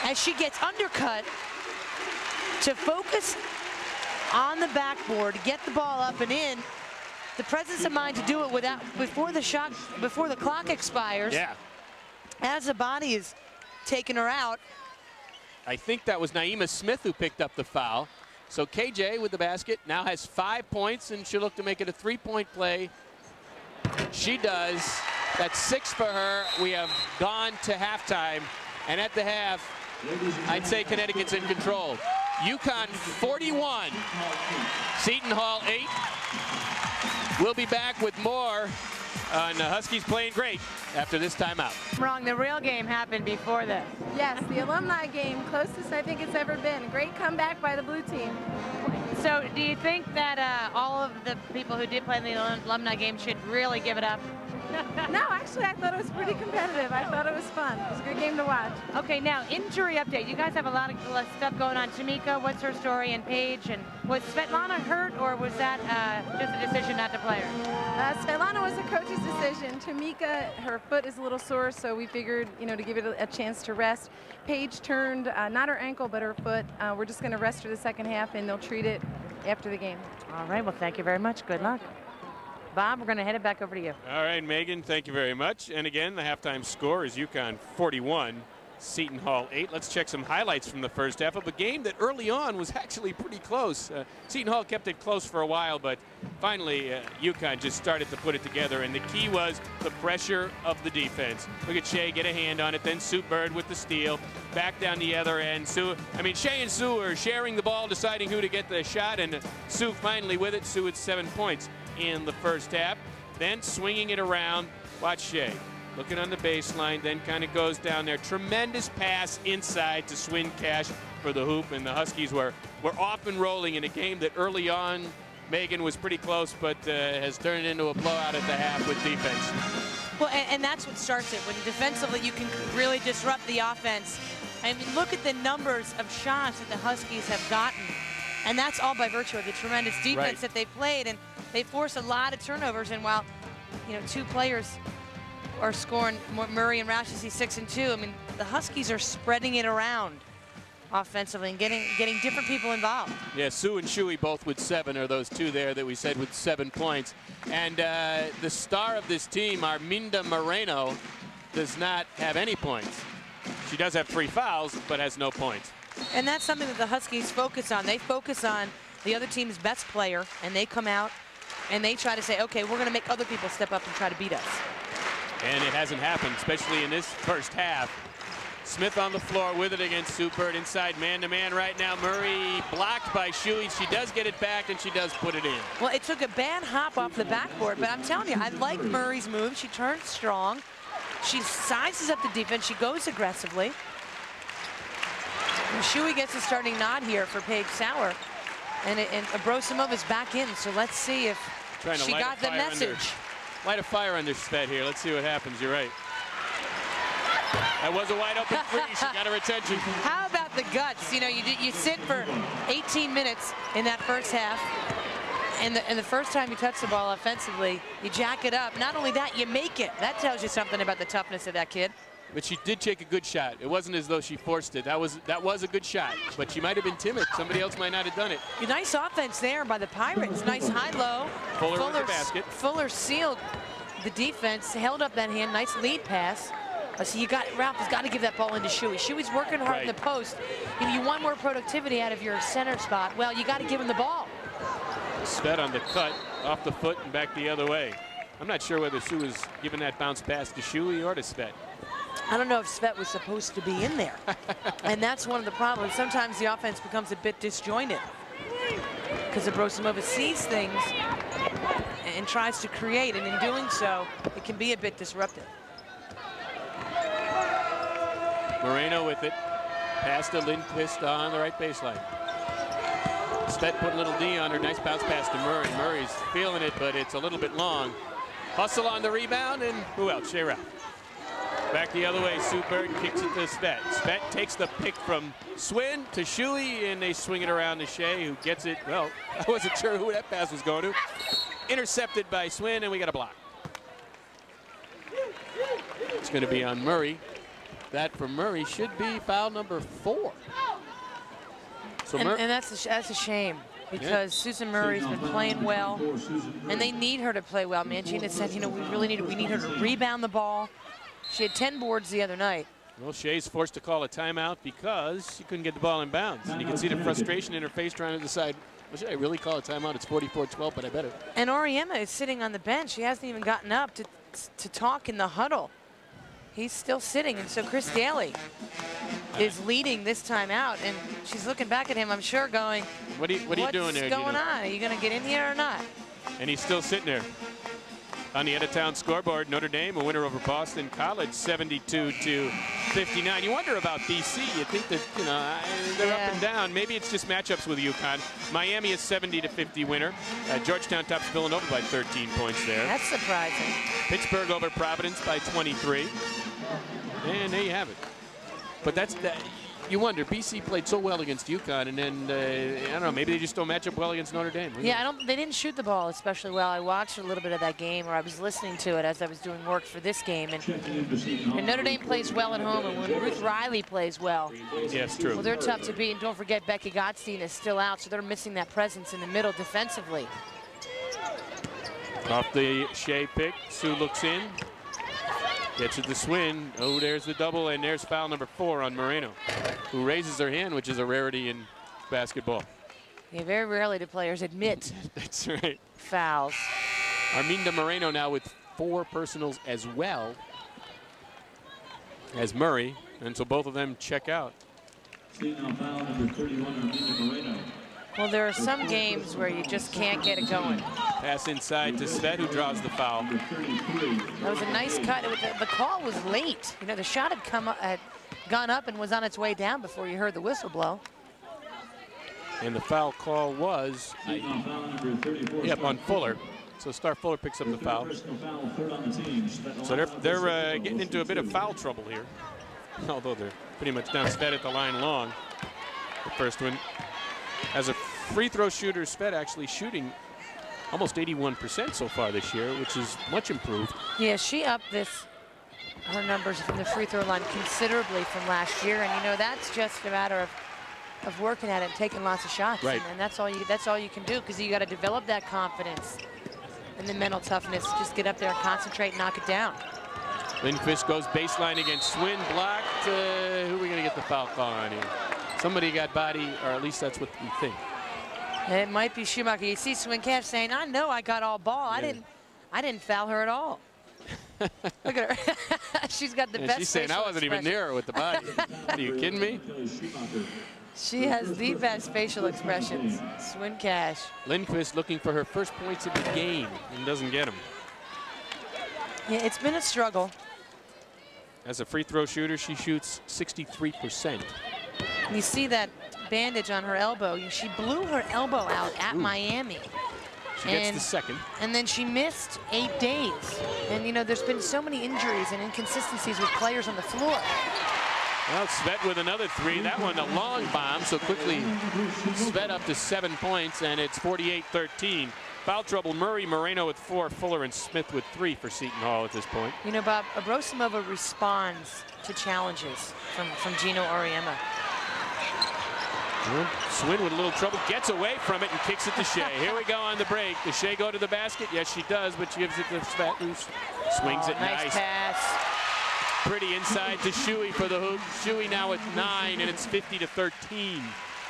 as she gets undercut to focus on the backboard, get the ball up and in. The presence of mind to do it before the clock expires. Yeah. As the body is taking her out. I think that was Naima Smith who picked up the foul. So KJ with the basket now has 5 points, and she'll look to make it a 3-point play. She does. That's 6 for her. We have gone to halftime, and at the half, I'd say Connecticut's in control. UConn 41, Seton Hall 8. We'll be back with more And the Huskies playing great after this timeout. Wrong. The real game happened before this. Yes, the alumni game, closest I think it's ever been. Great comeback by the blue team. So do you think that all of the people who did play in the alumni game should really give it up? No, actually, I thought it was pretty competitive. I thought it was fun. It was a good game to watch. Okay, now injury update. You guys have a lot of stuff going on. Tamika, what's her story? And Paige, and was Svetlana hurt, or was that just a decision not to play her? Svetlana was a coach's decision. Tamika, her foot is a little sore, so we figured, to give it a chance to rest. Paige turned, not her ankle, but her foot. We're just going to rest her the second half, and they'll treat it after the game. All right, well, thank you very much. Good luck. Bob, we're going to head it back over to you. All right, Megan, thank you very much. And again, the halftime score is UConn 41, Seton Hall 8. Let's check some highlights from the first half of a game that early on was actually pretty close. Seton Hall kept it close for a while, but finally UConn just started to put it together, and the key was the pressure of the defense. Look at Shea get a hand on it, then Sue Bird with the steal. Back down the other end. Shea and Sue are sharing the ball, deciding who to get the shot, and Sue finally with it. Sue with 7 points in the first half. Then swinging it around. Watch Shea. Looking on the baseline, then kind of goes down there. Tremendous pass inside to Swin Cash for the hoop, and the Huskies were off and rolling in a game that early on, Megan, was pretty close, but has turned into a blowout at the half with defense. Well, and that's what starts it. When defensively you can really disrupt the offense. I mean, look at the numbers of shots that the Huskies have gotten, and that's all by virtue of the tremendous defense that they played, and they force a lot of turnovers. And while, two players are scoring, Murray and Roush, you see 6 and 2. I mean, the Huskies are spreading it around offensively and getting different people involved. Yeah, Sue and Shuey both with 7 are those two there that we said with 7 points. And the star of this team, Arminda Moreno, does not have any points. She does have 3 fouls, but has no points. And that's something that the Huskies focus on. They focus on the other team's best player, and they come out and they try to say, okay, we're going to make other people step up and try to beat us. And it hasn't happened, especially in this first half. Smith on the floor with it against Sue Bird inside man-to-man right now. Murray blocked by Shuey. She does get it back, and she does put it in. Well, it took a bad hop off the backboard, but I'm telling you, I like Murray's move. She turns strong. She sizes up the defense. She goes aggressively. And Shuey gets a starting nod here for Paige Sauer. And Abrosimov is back in, so let's see if she got the message. Light a fire under Svet here. Let's see what happens. You're right. That was a wide open three. She got her attention. How about the guts? You sit for 18 minutes in that first half, and the first time you touch the ball offensively, you jack it up. Not only that, you make it. That tells you something about the toughness of that kid. But she did take a good shot. It wasn't as though she forced it. That was a good shot. But she might have been timid. Somebody else might not have done it. A nice offense there by the Pirates. Nice high-low. Fuller with the basket. Fuller sealed the defense, held up that hand. Nice lead pass. So Ralph has got to give that ball into Shuey. Shuey's working hard in the post. You want more productivity out of your center spot. Well, you got to give him the ball. Svet on the cut, off the foot and back the other way. I'm not sure whether Sue was giving that bounce pass to Shuey or to Svet. I don't know if Svet was supposed to be in there. And that's one of the problems. Sometimes the offense becomes a bit disjointed because Abrosimova sees things and tries to create, and in doing so, it can be a bit disruptive. Moreno with it. Pass to Lindquist on the right baseline. Svet put a little D on her. Nice bounce pass to Murray. Murray's feeling it, but it's a little bit long. Hustle on the rebound, and who else? Shea Ralph. Back the other way, Sue Bird kicks it to Svet. Svet takes the pick from Swin to Shuey, and they swing it around to Shea, who gets it. Well, I wasn't sure who that pass was going to. Intercepted by Swin, and we got a block. It's going to be on Murray. That for Murray should be foul number 4. So and that's a shame, because Susan Murray's been playing well, and they need her to play well. Mangina said, we need her to rebound the ball. She had 10 boards the other night. Well, Shea's forced to call a timeout because she couldn't get the ball in bounds. And you can see the frustration in her face trying to decide, well, should I really call a timeout? It's 44-12, but I better. And Oriema is sitting on the bench. She hasn't even gotten up to talk in the huddle. He's still sitting, and so Chris Daly is leading this time out, and she's looking back at him, I'm sure, going, what are you doing there? What's going on? Are you going to get in here or not? And he's still sitting there. On the out-of-town scoreboard, Notre Dame a winner over Boston College, 72-59. You wonder about BC. You think that they're up and down. Maybe it's just matchups with UConn. Miami is 70-50 winner. Georgetown tops Villanova by 13 points there. That's surprising. Pittsburgh over Providence by 23. And there you have it. But that's that. You wonder, BC played so well against UConn, and then I don't know, maybe they just don't match up well against Notre Dame. Yeah, they didn't shoot the ball especially well. I watched a little bit of that game, or I was listening to it as I was doing work for this game. And Notre Dame plays well at home, and when Ruth Riley plays well, yes, true. Well, they're tough to beat. And don't forget, Becky Gottstein is still out, so they're missing that presence in the middle defensively. Off the Shea pick, Sue looks in. Gets it to Swin. Oh, there's the double, and there's foul number 4 on Moreno, who raises her hand, which is a rarity in basketball. Yeah, very rarely do players admit That's right. fouls. Arminda Moreno now with 4 personals as well as Murray, and so both of them check out. Seton foul number 31, Arminda Moreno. Well, there are some games where you just can't get it going. Pass inside to Svet, who draws the foul. That was a nice cut. The call was late. You know, the shot had gone up and was on its way down before you heard the whistle blow. And the foul call was on Fuller. So Star Fuller picks up the foul. So they're getting into a bit of foul trouble here. Although they're pretty much down. Svet at the line long. The first one. As a free throw shooter, Svet actually shooting almost 81% so far this year, which is much improved. Yeah, she upped her numbers from the free throw line considerably from last year, and you know that's just a matter of working at it, and taking lots of shots, right. And that's all you can do, because you got to develop that confidence and the mental toughness. Just get up there, concentrate, and knock it down. Lindquist goes baseline against Swin, blocked. Who are we going to get the foul call on here? Somebody got body, or at least that's what we think. It might be Schumacher. You see Swincash saying, "I know I got all ball. Yeah. I didn't foul her at all." Look at her. She's got the best. She's saying, "I wasn't even near her with the body." Are you kidding me? She has the best facial expressions. Swincash. Lindquist looking for her first points of the game and doesn't get them. Yeah, it's been a struggle. As a free throw shooter, she shoots 63%. You see that bandage on her elbow. She blew her elbow out at Miami. She gets the second. And then she missed 8 days. And, you know, there's been so many injuries and inconsistencies with players on the floor. Well, Svet with another 3. That one a long bomb, so quickly Svet up to 7 points, and it's 48-13. Foul trouble, Murray, Moreno with 4, Fuller and Smith with 3 for Seton Hall at this point. You know, Bob, Abrosimova responds to challenges from Gino Auriemma. Swin with a little trouble, gets away from it and kicks it to Shea. Here we go on the break. Does Shea go to the basket? Yes, she does, but she gives it to Svet, who swings it nice pass. Pretty inside to Shuey for the hoop. Shuey now at 9, and it's 50-13.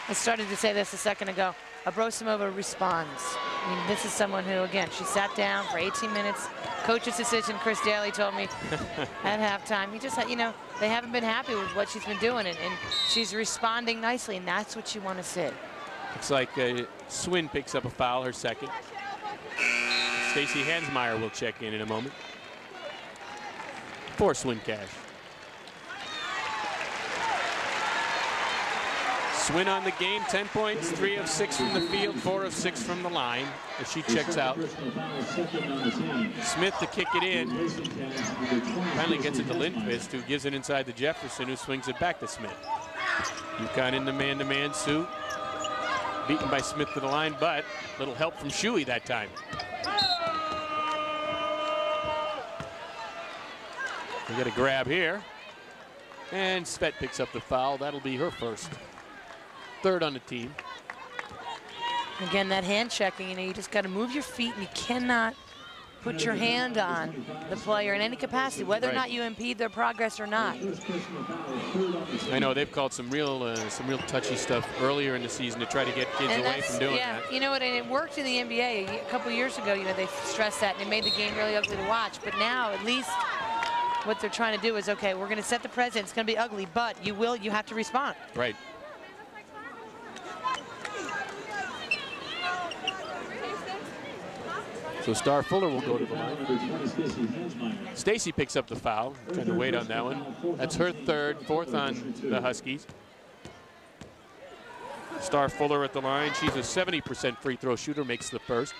I started to say this a second ago. Abrosimova responds. I mean, this is someone who, again, she sat down for 18 minutes. Coach's decision, Chris Daly told me at halftime. He just had, you know, they haven't been happy with what she's been doing, and she's responding nicely, and that's what you want to see. Looks like Swin picks up a foul, her second. Stacey Hansmeyer will check in a moment for Swincash. Swin on the game, 10 points, 3 of 6 from the field, 4 of 6 from the line as she checks out. Smith to kick it in. Finally gets it to Lindquist, who gives it inside to Jefferson, who swings it back to Smith. UConn in the man-to-man suit. Beaten by Smith to the line, but little help from Shuey that time. We get a grab here. And Svet picks up the foul. That'll be her first. 3rd on the team. Again, that hand checking, you know, you just got to move your feet, and you cannot put your hand on the player in any capacity, whether or not you impede their progress or not. I know they've called some real touchy stuff earlier in the season to try to get kids away from doing that. You know what, and it worked in the NBA a couple years ago. You know, they stressed that, and it made the game really ugly to watch. But now, at least, what they're trying to do is, okay, we're going to set the precedent. It's going to be ugly, but you have to respond. Right. So Star Fuller will go to the line. Stacy picks up the foul. Trying to wait on that one. That's her third, fourth on the Huskies. Star Fuller at the line. She's a 70% free throw shooter, makes the first.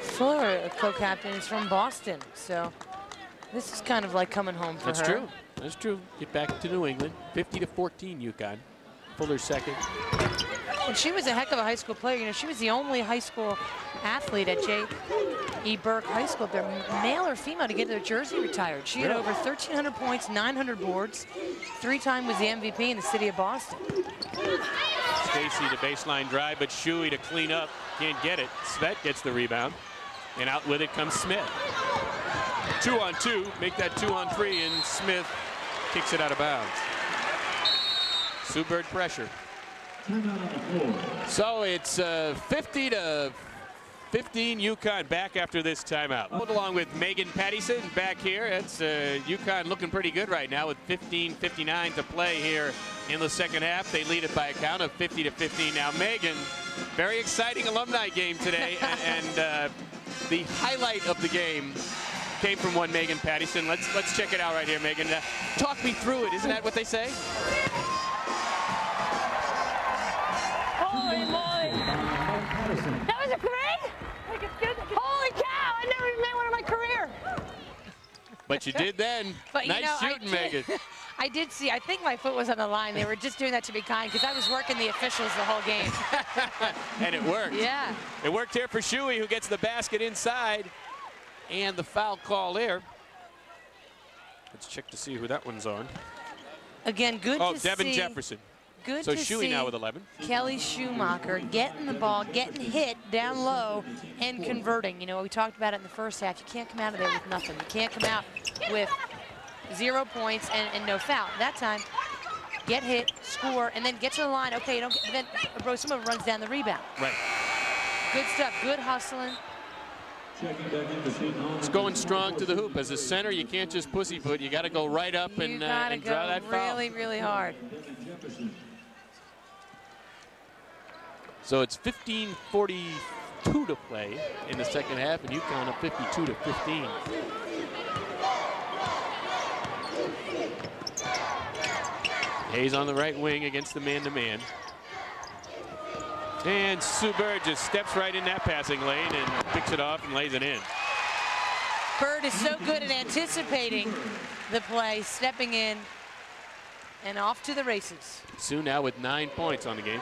Fuller, a co-captain, is from Boston, so this is kind of like coming home for her. That's true. That's true. Get back to New England. 50-14 UConn. Fuller second. And she was a heck of a high school player. You know, she was the only high school athlete at J.E. Burke High School, their male or female, to get their jersey retired. She had over 1,300 points, 900 boards. 3-time was the MVP in the city of Boston. Stacy the baseline drive, but Shuey to clean up. Can't get it. Svet gets the rebound. And out with it comes Smith. 2-on-2, make that 2-on-3, and Smith kicks it out of bounds. Sioux Bird pressure. So it's 50-15 UConn back after this timeout. Along with Megan Pattison back here. It's UConn looking pretty good right now with 15:59 to play here in the second half. They lead it by a count of 50-15. Now Megan, very exciting alumni game today, and the highlight of the game came from one Megan Pattison. Let's check it out right here, Megan. Talk me through it. Isn't that what they say? Holy moly. That was a great. Holy cow, I never even made one in my career. But you did then. But, nice shooting, Megan. I did see, I think my foot was on the line. They were just doing that to be kind because I was working the officials the whole game. And it worked. Yeah. It worked here for Shuey, who gets the basket inside. And the foul call there. Let's check to see who that one's on. Again, good to see. Oh, Devin Jefferson. Good so to Shuey see now with 11. Kelly Schumacher getting the ball, getting hit down low, and converting. You know, we talked about it in the first half. You can't come out of there with nothing. You can't come out with 0 points and no foul. That time, get hit, score, and then get to the line. Okay, you don't get, then bro, someone runs down the rebound. Right. Good stuff. Good hustling. It's going strong to the hoop. As a center, you can't just pussyfoot. You got to go right up and draw that foul. Really, really hard. So it's 15:42 to play in the second half, and UConn up 52-15. Hayes on the right wing against the man-to-man. And Sioux Bird just steps right in that passing lane and picks it off and lays it in. Bird is so good at anticipating the play, stepping in, and off to the races. Sioux now with 9 points on the game.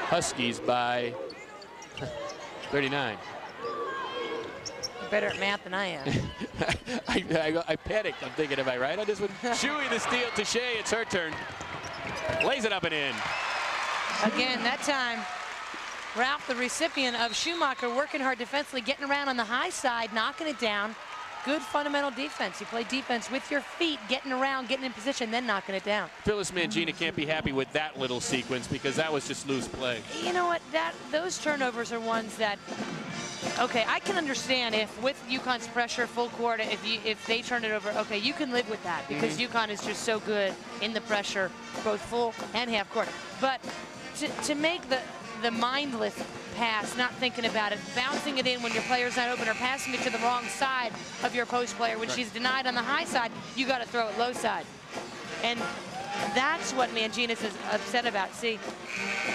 Huskies by 39. You're better at math than I am. I panicked. I'm thinking, am I right on this one? Shuey the steal to Shea. It's her turn. Lays it up and in. Again, that time, Ralph, the recipient of Schumacher, working hard defensively, getting around on the high side, knocking it down. Good fundamental defense. You play defense with your feet, getting around, getting in position, then knocking it down. Phyllis Mangina can't be happy with that little sequence because that was just loose play. You know what? Those turnovers are ones that, okay, I can understand if with UConn's pressure, full court, if they turn it over, okay, you can live with that because UConn is just so good in the pressure, both full and half court. But to make the mindless pass, not thinking about it, bouncing it in when your player's not open or passing it to the wrong side of your post player. When she's denied on the high side, you got to throw it low side. And that's what Mangina's is upset about. See,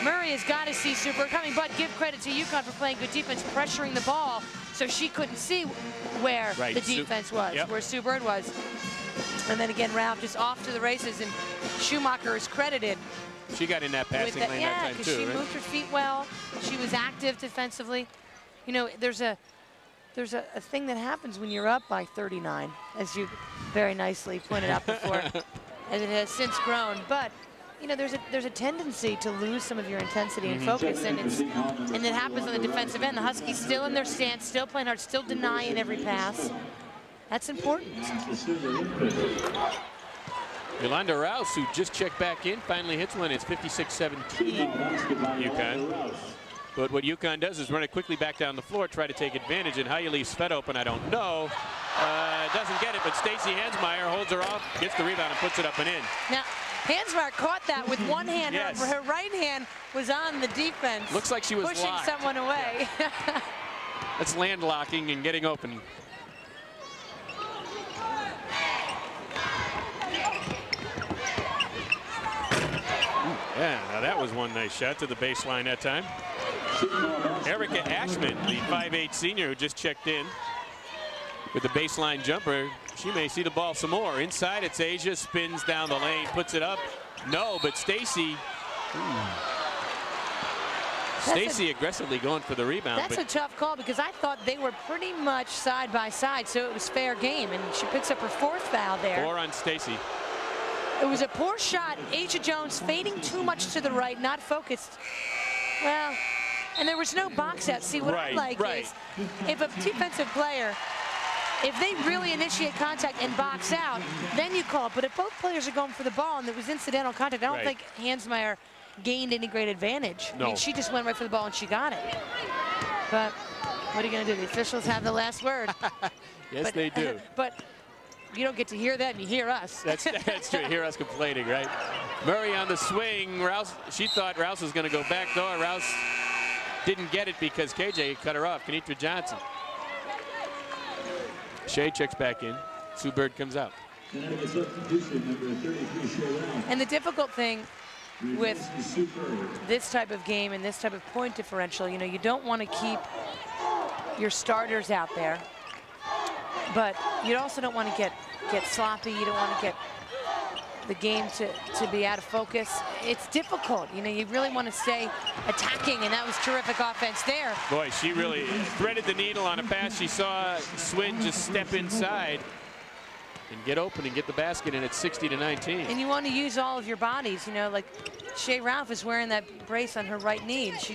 Murray has got to see Super coming, but give credit to UConn for playing good defense, pressuring the ball, so she couldn't see where the defense was, where Sioux Bird was. And then again, Ralph just off to the races, and Schumacher is credited. She got in that passing lane that time too, because she moved her feet well. She was active defensively. You know, there's a thing that happens when you're up by 39, as you very nicely pointed out before, and it has since grown. But you know, there's a tendency to lose some of your intensity and focus, and it happens on the defensive end. The Huskies still in their stance, still playing hard, still denying every pass. That's important. Yolanda Rouse, who just checked back in, finally hits one. It's 56-17 UConn. But what UConn does is run it quickly back down the floor, try to take advantage. And how you leave Svet open, I don't know. Doesn't get it, but Stacy Hansmeyer holds her off, gets the rebound, and puts it up and in. Now, Hansmeier caught that with one hand. Yes. Her right hand was on the defense. Looks like she was pushing locked. someone away. Yeah. That's landlocking and getting open. Yeah, now that was one nice shot to the baseline that time. Erica Ashman, the 5'8" senior who just checked in with the baseline jumper. She may see the ball some more. Inside, it's Asia, spins down the lane, puts it up. No, but Stacy. Stacy aggressively going for the rebound. That's a tough call because I thought they were pretty much side by side, so it was fair game. And she picks up her 4th foul there. 4 on Stacy. It was a poor shot. Asia Jones fading too much to the right, not focused. Well, and there was no box out. See, what I like is if a defensive player, if they really initiate contact and box out, then you call it. But if both players are going for the ball and there was incidental contact, I don't think Hansmeier gained any great advantage. No. I mean, she just went right for the ball and she got it. But what are you going to do? The officials have the last word. Yes, they do. But you don't get to hear that, and you hear us. That's true. Hear us complaining, right? Murray on the swing. Rouse. She thought Rouse was going to go back door. Rouse didn't get it because KJ cut her off. Kenitra Johnson. Shea checks back in. Sue Bird comes out. And the difficult thing with this type of game and this type of point differential, you know, you don't want to keep your starters out there, but you also don't want to get sloppy. You don't want to get the game to be out of focus. It's difficult. You know, you really want to stay attacking, and that was terrific offense there. Boy, she really threaded the needle on a pass. She saw Swin just step inside and get open and get the basket, and it's 60-19. And you want to use all of your bodies. You know, like Shea Ralph is wearing that brace on her right knee. It's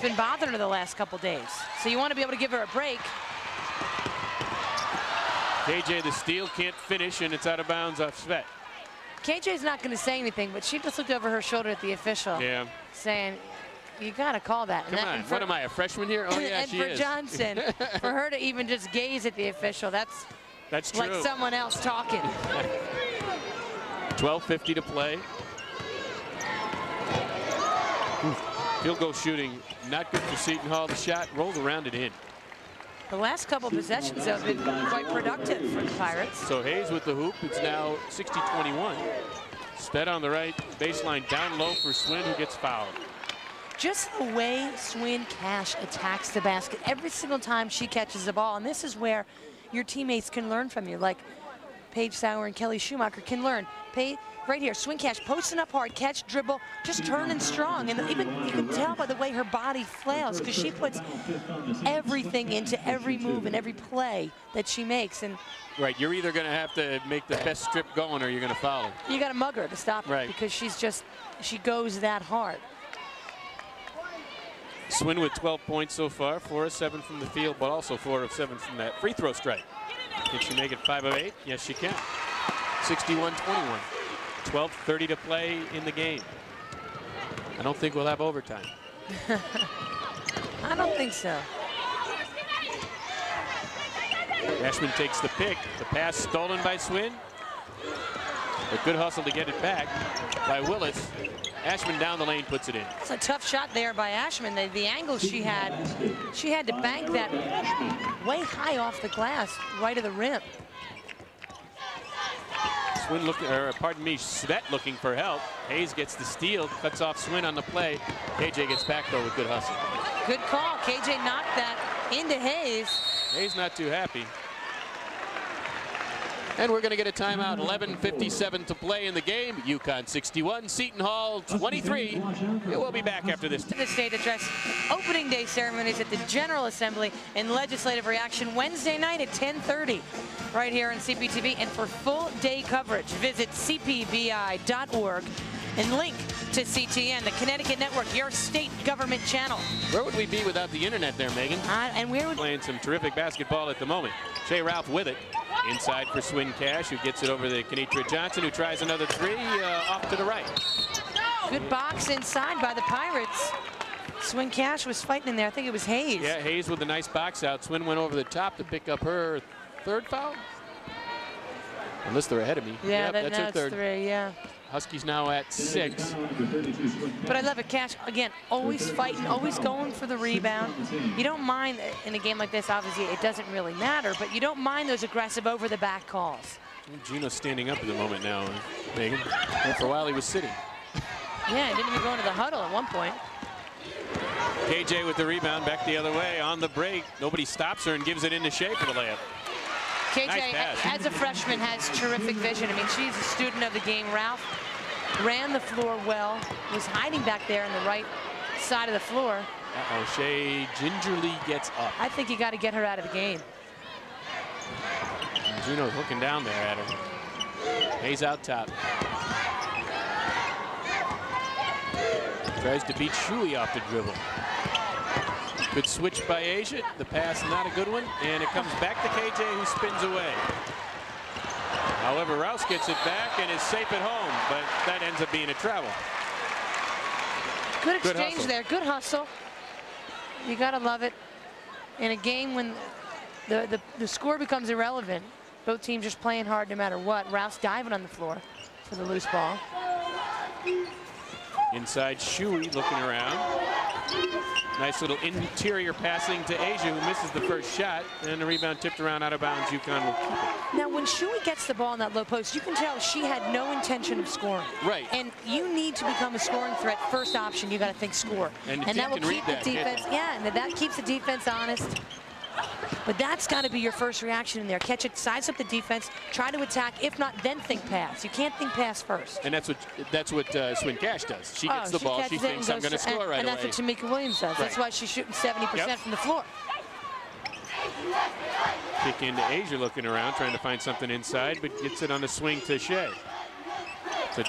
been bothering her the last couple days. So you want to be able to give her a break. KJ the steal, can't finish, and it's out of bounds off Svet. KJ's not going to say anything, but she just looked over her shoulder at the official, saying, you got to call that. Come on, what am I, a freshman here? Oh, yeah, and she for is. Johnson, for her to even just gaze at the official, that's true. Like someone else talking. 12:50 to play. Field goal shooting, not good for Seton Hall. The shot rolled around and in. The last couple possessions have been quite productive for the Pirates. So Hayes with the hoop. It's now 60-21. Sped on the right baseline, down low for Swin, who gets fouled. Just the way Swin Cash attacks the basket every single time she catches the ball, and this is where your teammates can learn from you, like Paige Sauer and Kelly Schumacher can learn. Right here, Swin Cash posting up hard, catch, dribble, just turning strong. And even you can tell by the way her body flails, because she puts everything into every move and every play that she makes. And right, you're either going to have to make the best strip going or you're going to foul her. You got to mug her to stop her, because she goes that hard. Swin with 12 points so far, 4 of 7 from the field, but also 4 of 7 from that free throw strike. Can she make it 5 of 8? Yes, she can. 61-21. 12:30 to play in the game. I don't think we'll have overtime. I don't think so. Ashman takes the pick. The pass stolen by Swin. A good hustle to get it back by Willis. Ashman down the lane, puts it in. It's a tough shot there by Ashman. The angle she had to bank that way high off the glass, right of the rim. Swin looking, or pardon me, Svet looking for help. Hayes gets the steal, cuts off Swin on the play. KJ gets back though with good hustle. Good call. KJ knocked that into Hayes. Hayes not too happy. And we're going to get a timeout. 11:57 to play in the game. UConn 61, Seton Hall 23. We'll be back after this. The state address opening day ceremonies at the General Assembly and legislative reaction Wednesday night at 10:30 right here on CPTV. And for full day coverage, visit cpbi.org and link to CTN, the Connecticut Network, your state government channel. Where would we be without the internet there, Megan? And where would playing some terrific basketball at the moment. Shea Ralph with it. Inside for Swin Cash, who gets it over to Kenitra Johnson, who tries another three off to the right. Good box inside by the Pirates. Swin Cash was fighting in there. I think it was Hayes. Yeah, Hayes with a nice box out. Swin went over the top to pick up her third foul. Unless they're ahead of me. Yeah, yep, that's now their it's third. 3, yeah. Huskies now at 6. But I love it, Cash. Again, always fighting, always going for the rebound. You don't mind, in a game like this, obviously it doesn't really matter, but you don't mind those aggressive over-the-back calls. Gino's standing up at the moment now, Megan. And for a while he was sitting. Yeah, he didn't even go into the huddle at one point. KJ with the rebound back the other way on the break. Nobody stops her and gives it into Shea for the layup. KJ, Nice pass. as a freshman, has terrific vision. I mean, she's a student of the game. Ralph ran the floor well, was hiding back there on the right side of the floor. Uh-oh, Shea gingerly gets up. I think you got to get her out of the game. Gino's looking down there at her. Hayes out top. Tries to beat Shuey off the dribble. Good switch by Asia. The pass not a good one, and it comes back to KJ, who spins away. However, Rouse gets it back and is safe at home, but that ends up being a travel. Good exchange hustle. there. Good hustle. You got to love it. In a game when the score becomes irrelevant, both teams just playing hard no matter what. Rouse diving on the floor for the loose ball. Inside Shuey looking around. Nice little interior passing to Asia, who misses the first shot, and the rebound tipped around out of bounds. UConn will keep it. Now, when Shuey gets the ball in that low post, you can tell she had no intention of scoring. Right. And you need to become a scoring threat. First option, you got to think score. And the that team will can keep read the that, can't defense. they? Yeah, and that keeps the defense honest. But that's got to be your first reaction in there. Catch it, size up the defense, try to attack. If not, then think pass. You can't think pass first. And that's what Swin Cash does. She gets the ball. She catches it thinks and I'm going to goes score right and away. that's what Tamika Williams does. That's Right. why she's shooting 70% from the floor. Kick into Asia looking around, trying to find something inside, but gets it on the swing to Shea. So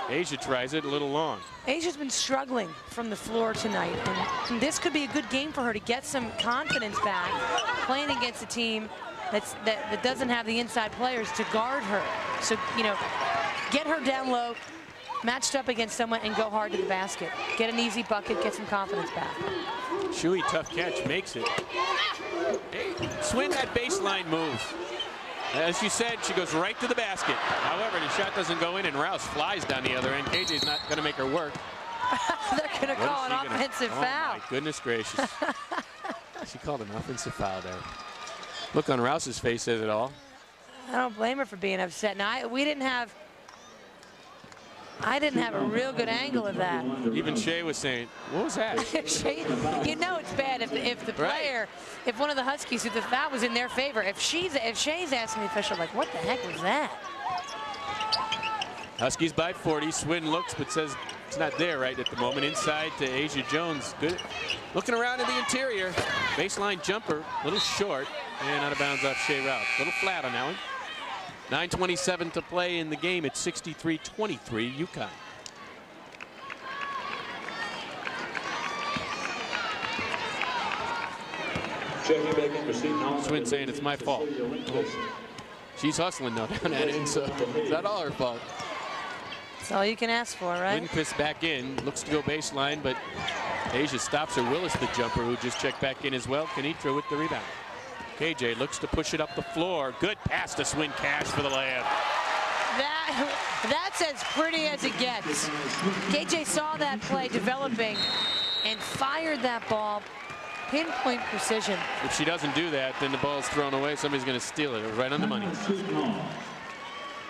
Asia tries it a little long. Asia's been struggling from the floor tonight, and this could be a good game for her to get some confidence back, playing against a team that doesn't have the inside players to guard her. So, you know, get her down low, matched up against someone, and go hard to the basket. Get an easy bucket, get some confidence back. Shuey, tough catch, makes it. Hey, Swin that baseline move. As you said, she goes right to the basket. However, the shot doesn't go in, and Rouse flies down the other end. KJ's not going to make her work. They're going to call an offensive foul. Oh, my goodness gracious. She called an offensive foul there. Look on Rouse's face says it all. I don't blame her for being upset. Now, I didn't have a real good angle of that. Even Shea was saying, what was that? You know it's bad if the player, if one of the Huskies, if the foul was in their favor, if Shea's asking the official, like, what the heck was that? Huskies by 40. Swin looks but says it's not there right at the moment. Inside to Asia Jones. Good. Looking around in the interior. Baseline jumper, a little short, and out of bounds off Shea Rouse. A little flat on that one. 9:27 to play in the game. It's 63-23 UConn. Swin saying it's my fault. She's hustling now down at it, so it's not all her fault. That's all you can ask for, right? Lindquist back in, looks to go baseline, but Asia stops her. Willis, the jumper, who just checked back in as well. Kenitra with the rebound. KJ looks to push it up the floor. Good pass to Swin Cash for the layup. That's as pretty as it gets. KJ saw that play developing and fired that ball. Pinpoint precision. If she doesn't do that, then the ball's thrown away. Somebody's going to steal it. It was right on the money.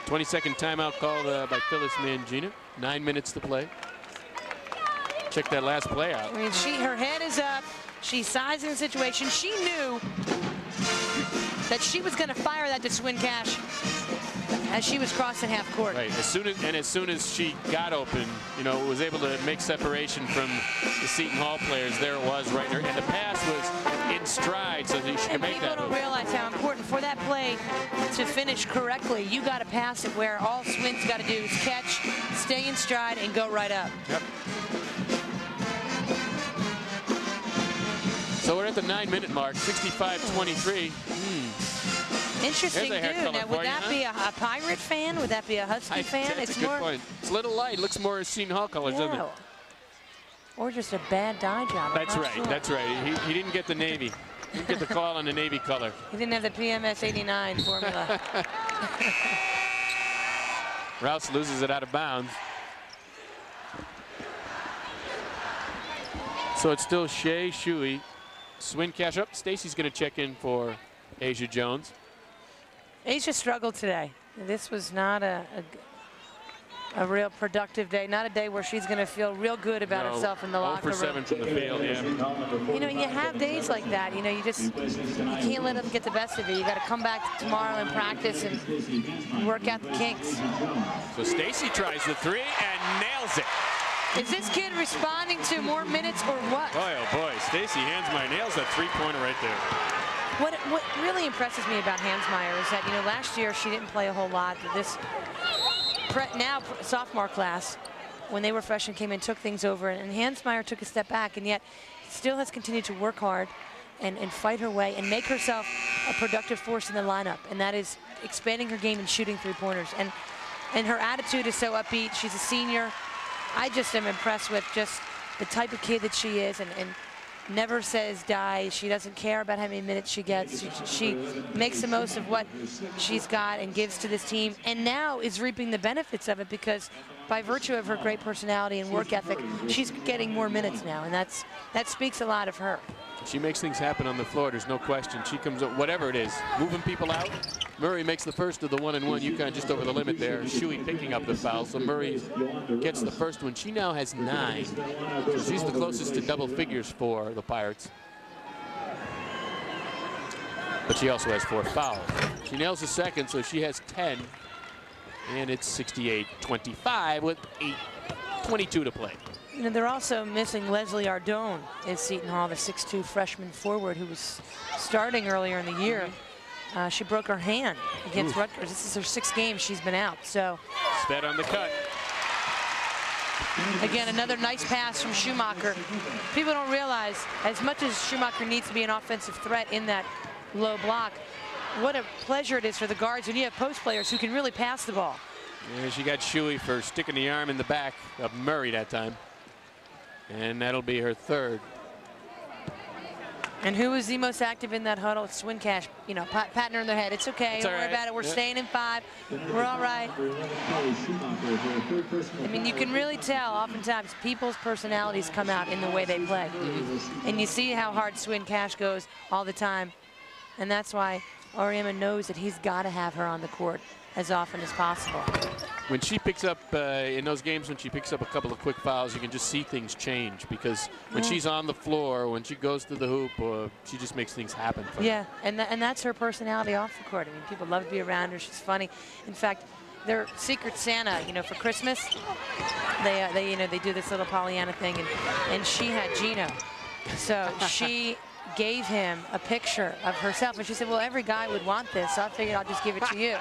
20-second timeout called by Phyllis Mangina. 9 minutes to play. Check that last play out. I mean, her head is up. She's sizing the situation. She knew that she was going to fire that to Swin Cash as she was crossing half court. Right. As soon as she got open, you know, was able to make separation from the Seton Hall players. There it was, right there, and the pass was in stride, so that she could make that. People don't realize how important for that play to finish correctly. You got to pass it where all Swin's got to do is catch, stay in stride, and go right up. Yep. So we're at the 9-minute mark, 65-23. Interesting dude. Now, would that be a Pirate fan? Would that be a Husky fan? That's a good point. It's a little light. It looks more Seton Hall colors, doesn't it? Or just a bad dye job. That's right. Sure. That's right. He didn't get the Navy. He didn't get the call on the Navy color. He didn't have the PMS 89 formula. Rouse loses it out of bounds. So it's still Shea, Shuey, Swincash up. Stacy's going to check in for Asia Jones. Asia struggled today. This was not a real productive day, not a day where she's going to feel real good about herself in the locker room. 0 for 7 from the field, yeah. You know, you have days like that. You know, you can't let them get the best of you. You got to come back tomorrow and practice and work out the kinks. So Stacy tries the 3 and nails it. Is this kid responding to more minutes or what? Boy, oh boy, Stacy Hansmeyer nails that 3-pointer right there. What really impresses me about Hansmeyer is that, you know, last year she didn't play a whole lot. This now sophomore class, when they were freshmen, came in, took things over, and Hansmeyer took a step back, and yet still has continued to work hard and fight her way and make herself a productive force in the lineup, and that is expanding her game and shooting 3-pointers. And her attitude is so upbeat. She's a senior. I just am impressed with just the type of kid that she is, and never says die. She doesn't care about how many minutes she gets. She makes the most of what she's got and gives to this team, and now is reaping the benefits of it, because by virtue of her great personality and work ethic, she's getting more minutes now, and that speaks a lot of her. She makes things happen on the floor, there's no question. She comes up, whatever it is, moving people out. Murray makes the first of the 1-and-1. UConn just over the limit there. Shuey picking up the foul, so Murray gets the first one. She now has 9. So she's the closest to double figures for the Pirates. But she also has 4 fouls. She nails the second, so she has 10. And it's 68-25 with 8:22 to play. You know, they're also missing Leslie Ardone at Seton Hall, the 6'2" freshman forward who was starting earlier in the year. She broke her hand against Rutgers. This is her 6th game she's been out. So Sped on the cut. Again, another nice pass from Schumacher. People don't realize, as much as Schumacher needs to be an offensive threat in that low block, what a pleasure it is for the guards when you have post players who can really pass the ball. Yeah, she got Shuey for sticking the arm in the back of Murray that time. And that'll be her 3rd. And who was the most active in that huddle? It's Swincash, you know, patting her in the head. It's okay, don't worry about it. We're staying in 5. We're all right. I mean, you can really tell oftentimes people's personalities come out in the way they play. And you see how hard Swincash goes all the time. And that's why Auriemma knows that he's got to have her on the court as often as possible. When she picks up, in those games when she picks up a couple of quick fouls, you can just see things change, because when she's on the floor, when she goes to the hoop, she just makes things happen for her. And that's her personality off the court. I mean, people love to be around her. She's funny. In fact, their Secret Santa, you know, for Christmas, they do this little Pollyanna thing, and she had Gino. So she gave him a picture of herself, and she said, well, every guy would want this, so I figured I'll just give it to you.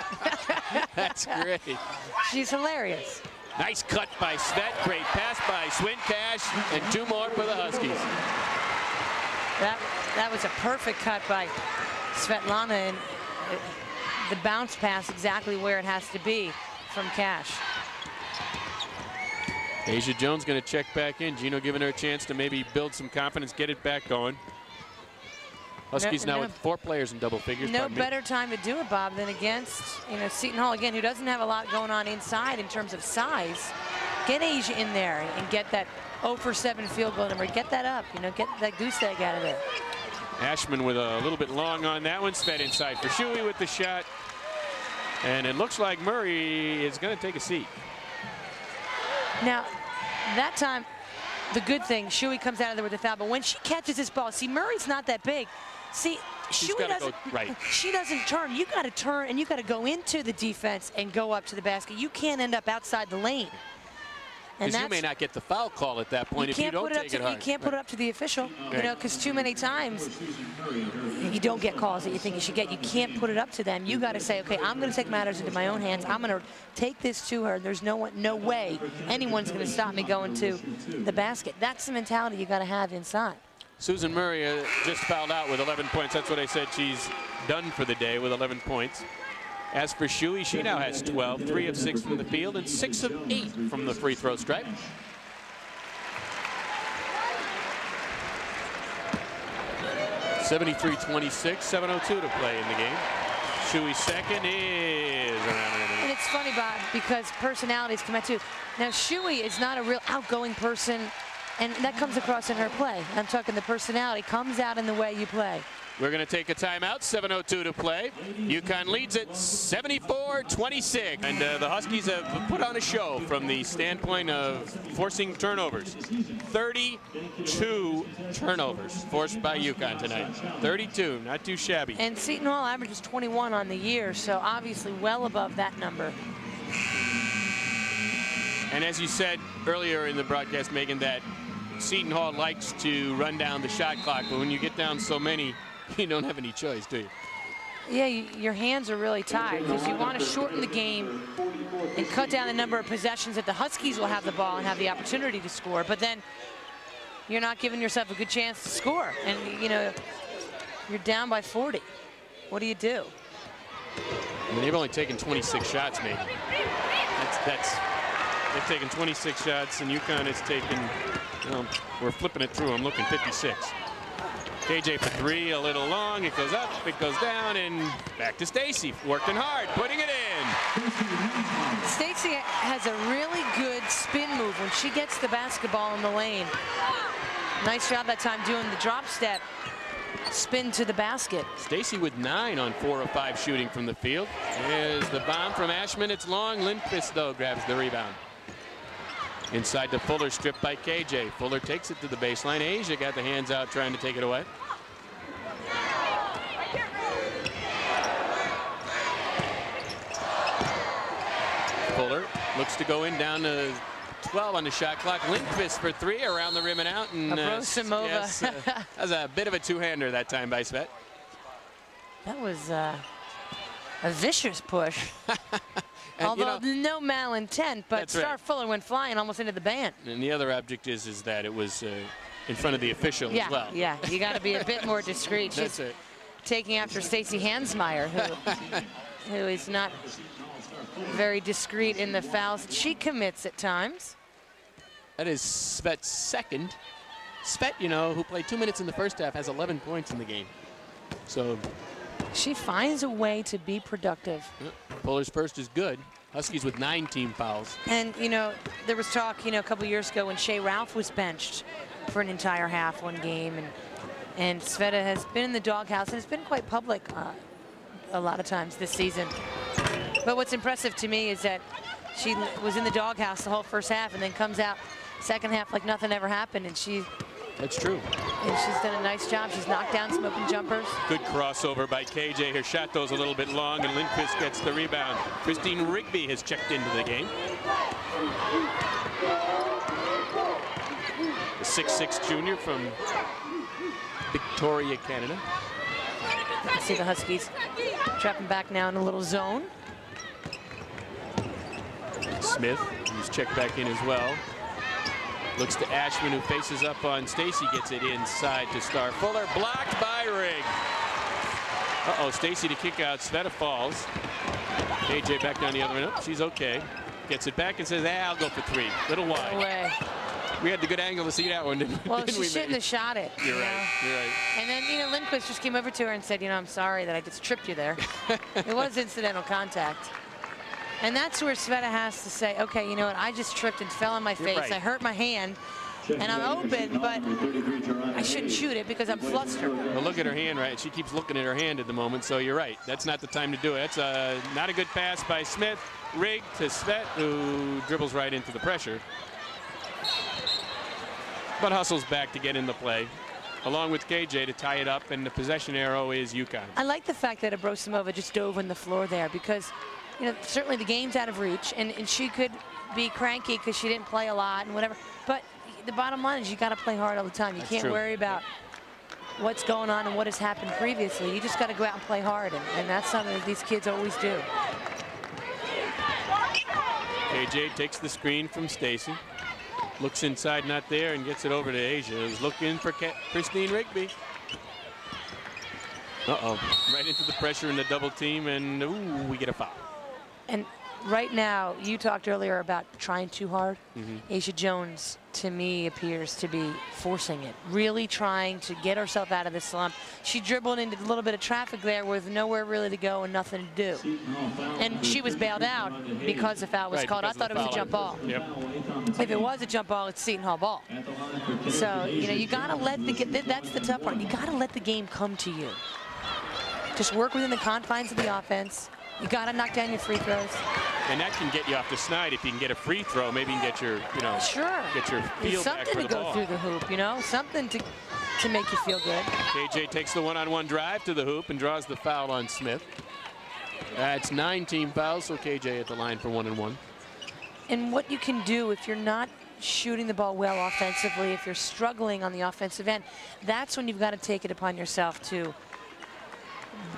That's great. She's hilarious. Nice cut by Svet, great pass by Swincash, and 2 more for the Huskies. That was a perfect cut by Svetlana, and the bounce pass exactly where it has to be from Cash. Asia Jones going to check back in. Gino giving her a chance to maybe build some confidence, get it back going. Huskies now with 4 players in double figures. No better time to do it, Bob, than against, you know, Seton Hall, again, who doesn't have a lot going on inside in terms of size. Get Asia in there and get that 0 for 7 field goal number. Get that up, you know, get that goose egg out of there. Ashman with a little bit long on that one. Sped inside for Shuey with the shot. And it looks like Murray is going to take a seat. Now, that time, the good thing, Shuey comes out of there with the foul, but when she catches this ball, see, Murray's not that big. See, Shuey doesn't, she doesn't turn. You got to turn, and you got to go into the defense and go up to the basket. You can't end up outside the lane. Because you may not get the foul call at that point if you don't take it hard. You can't put it up to the official, you know, because too many times you don't get calls that you think you should get. You can't put it up to them. You got to say, okay, I'm going to take matters into my own hands. I'm going to take this to her. There's no way anyone's going to stop me going to the basket. That's the mentality you got to have inside. Susan Murray just fouled out with 11 points. That's what I said. She's done for the day with 11 points. As for Shuey, she now has 12, 3 of 6 from the field and 6 of 8 from the free throw stripe. (73-26), 7:02 to play in the game. Shuey's second is around the rim. And it's funny, Bob, because personalities come out too. Now, Shuey is not a real outgoing person, and that comes across in her play. I'm talking the personality comes out in the way you play. We're going to take a timeout. 7:02 to play. UConn leads it 74-26. And the Huskies have put on a show from the standpoint of forcing turnovers. 32 turnovers forced by UConn tonight. 32, not too shabby. And Seton Hall averages 21 on the year, so obviously well above that number. And as you said earlier in the broadcast, Megan, that Seton Hall likes to run down the shot clock, but when you get down so many, you don't have any choice, do you? Yeah, your hands are really tied because you want to shorten the game and cut down the number of possessions that the Huskies will have the ball and have the opportunity to score. But then you're not giving yourself a good chance to score. And, you know, you're down by 40. What do you do? I mean, they've only taken 26 shots, maybe. They've taken 26 shots, and UConn has taken, we're flipping it through. I'm looking 56. KJ for three, a little long. It goes up, it goes down, and back to Stacy. Working hard, putting it in. Stacy has a really good spin move when she gets the basketball in the lane. Nice job that time doing the drop step. Spin to the basket. Stacy with 9 on 4 of 5 shooting from the field. There's the bomb from Ashman. It's long. Lindquist, though, grabs the rebound. Inside to Fuller, stripped by KJ. Fuller takes it to the baseline. Asia got the hands out trying to take it away. Fuller looks to go in, down to 12 on the shot clock. Lindquist for three, around the rim and out. And Abrosimova. Yes, that was a bit of a two-hander that time by Svet. That was a vicious push. And, although no malintent, but Star right. Fuller went flying almost into the band. And the other object is that it was in front of the official as well. Yeah, you got to be a bit more discreet. That's She's it. taking after Stacey Hansmeyer, who is not very discreet in the fouls she commits at times. That is Svet's second. Svet, who played 2 minutes in the first half, has 11 points in the game. So she finds a way to be productive. Fuller's first is good. Huskies with 9 team fouls. And, there was talk, a couple years ago when Shea Ralph was benched for an entire half one game. And Sveta has been in the doghouse, and it's been quite public a lot of times this season. But what's impressive to me is that she was in the doghouse the whole first half and then comes out second half like nothing ever happened. And That's true. And she's done a nice job. She's knocked down some open jumpers. Good crossover by KJ. Her shot goes a little bit long, and Lindquist gets the rebound. Christine Rigby has checked into the game. The 6'6" junior from Victoria, Canada. See the Huskies trapping back now in a little zone. Smith, who's checked back in as well. Looks to Ashman, who faces up on Stacy, gets it inside to Star Fuller, blocked by Rigg. Stacy to kick out. Sveta falls. KJ back down the other end. She's okay. Gets it back and says, I'll go for three. Little wide. No way. We had the good angle to see that one, didn't we? Well, she shouldn't have shot it. You're right. You're right. And then, Lindquist just came over to her and said, I'm sorry that I just tripped you there. It was incidental contact. And that's where Sveta has to say, okay, you know what? I just tripped and fell on my face. Right. I hurt my hand, and I'm open, but I shouldn't shoot it because I'm flustered. Well, look at her hand, right? She keeps looking at her hand at the moment, so you're right. That's not the time to do it. That's not a good pass by Smith. Rigg to Svet, who dribbles right into the pressure. But hustles back to get in the play, along with KJ to tie it up, and the possession arrow is UConn. I like the fact that Abrosimova just dove in the floor there because, certainly the game's out of reach, and she could be cranky because she didn't play a lot and whatever. But the bottom line is you got to play hard all the time. You can't worry about what's going on and what has happened previously. You just got to go out and play hard, and that's something that these kids always do. KJ takes the screen from Stacy. Looks inside, not there, and gets it over to Asia, who's looking for Christine Rigby. Right into the pressure in the double team, and we get a foul. And right now, you talked earlier about trying too hard. Asia Jones, to me, appears to be forcing it, really trying to get herself out of the slump. She dribbled into a little bit of traffic there with nowhere really to go and nothing to do. And she was bailed out because the foul was called. I thought it was a jump ball. Yep. If it was a jump ball, it's Seton Hall ball. So, you know, you got to let that's the tough part. You got to let the game come to you. Just work within the confines of the offense. You got to knock down your free throws. And that can get you off the snide. If you can get a free throw, maybe you can get your, you know, get your feel back for the ball. Something to go through the hoop, you know, something to make you feel good. KJ takes the one-on-one drive to the hoop and draws the foul on Smith. That's 9 team fouls, so KJ at the line for 1-and-1. And what you can do if you're not shooting the ball well offensively, if you're struggling on the offensive end, that's when you've got to take it upon yourself to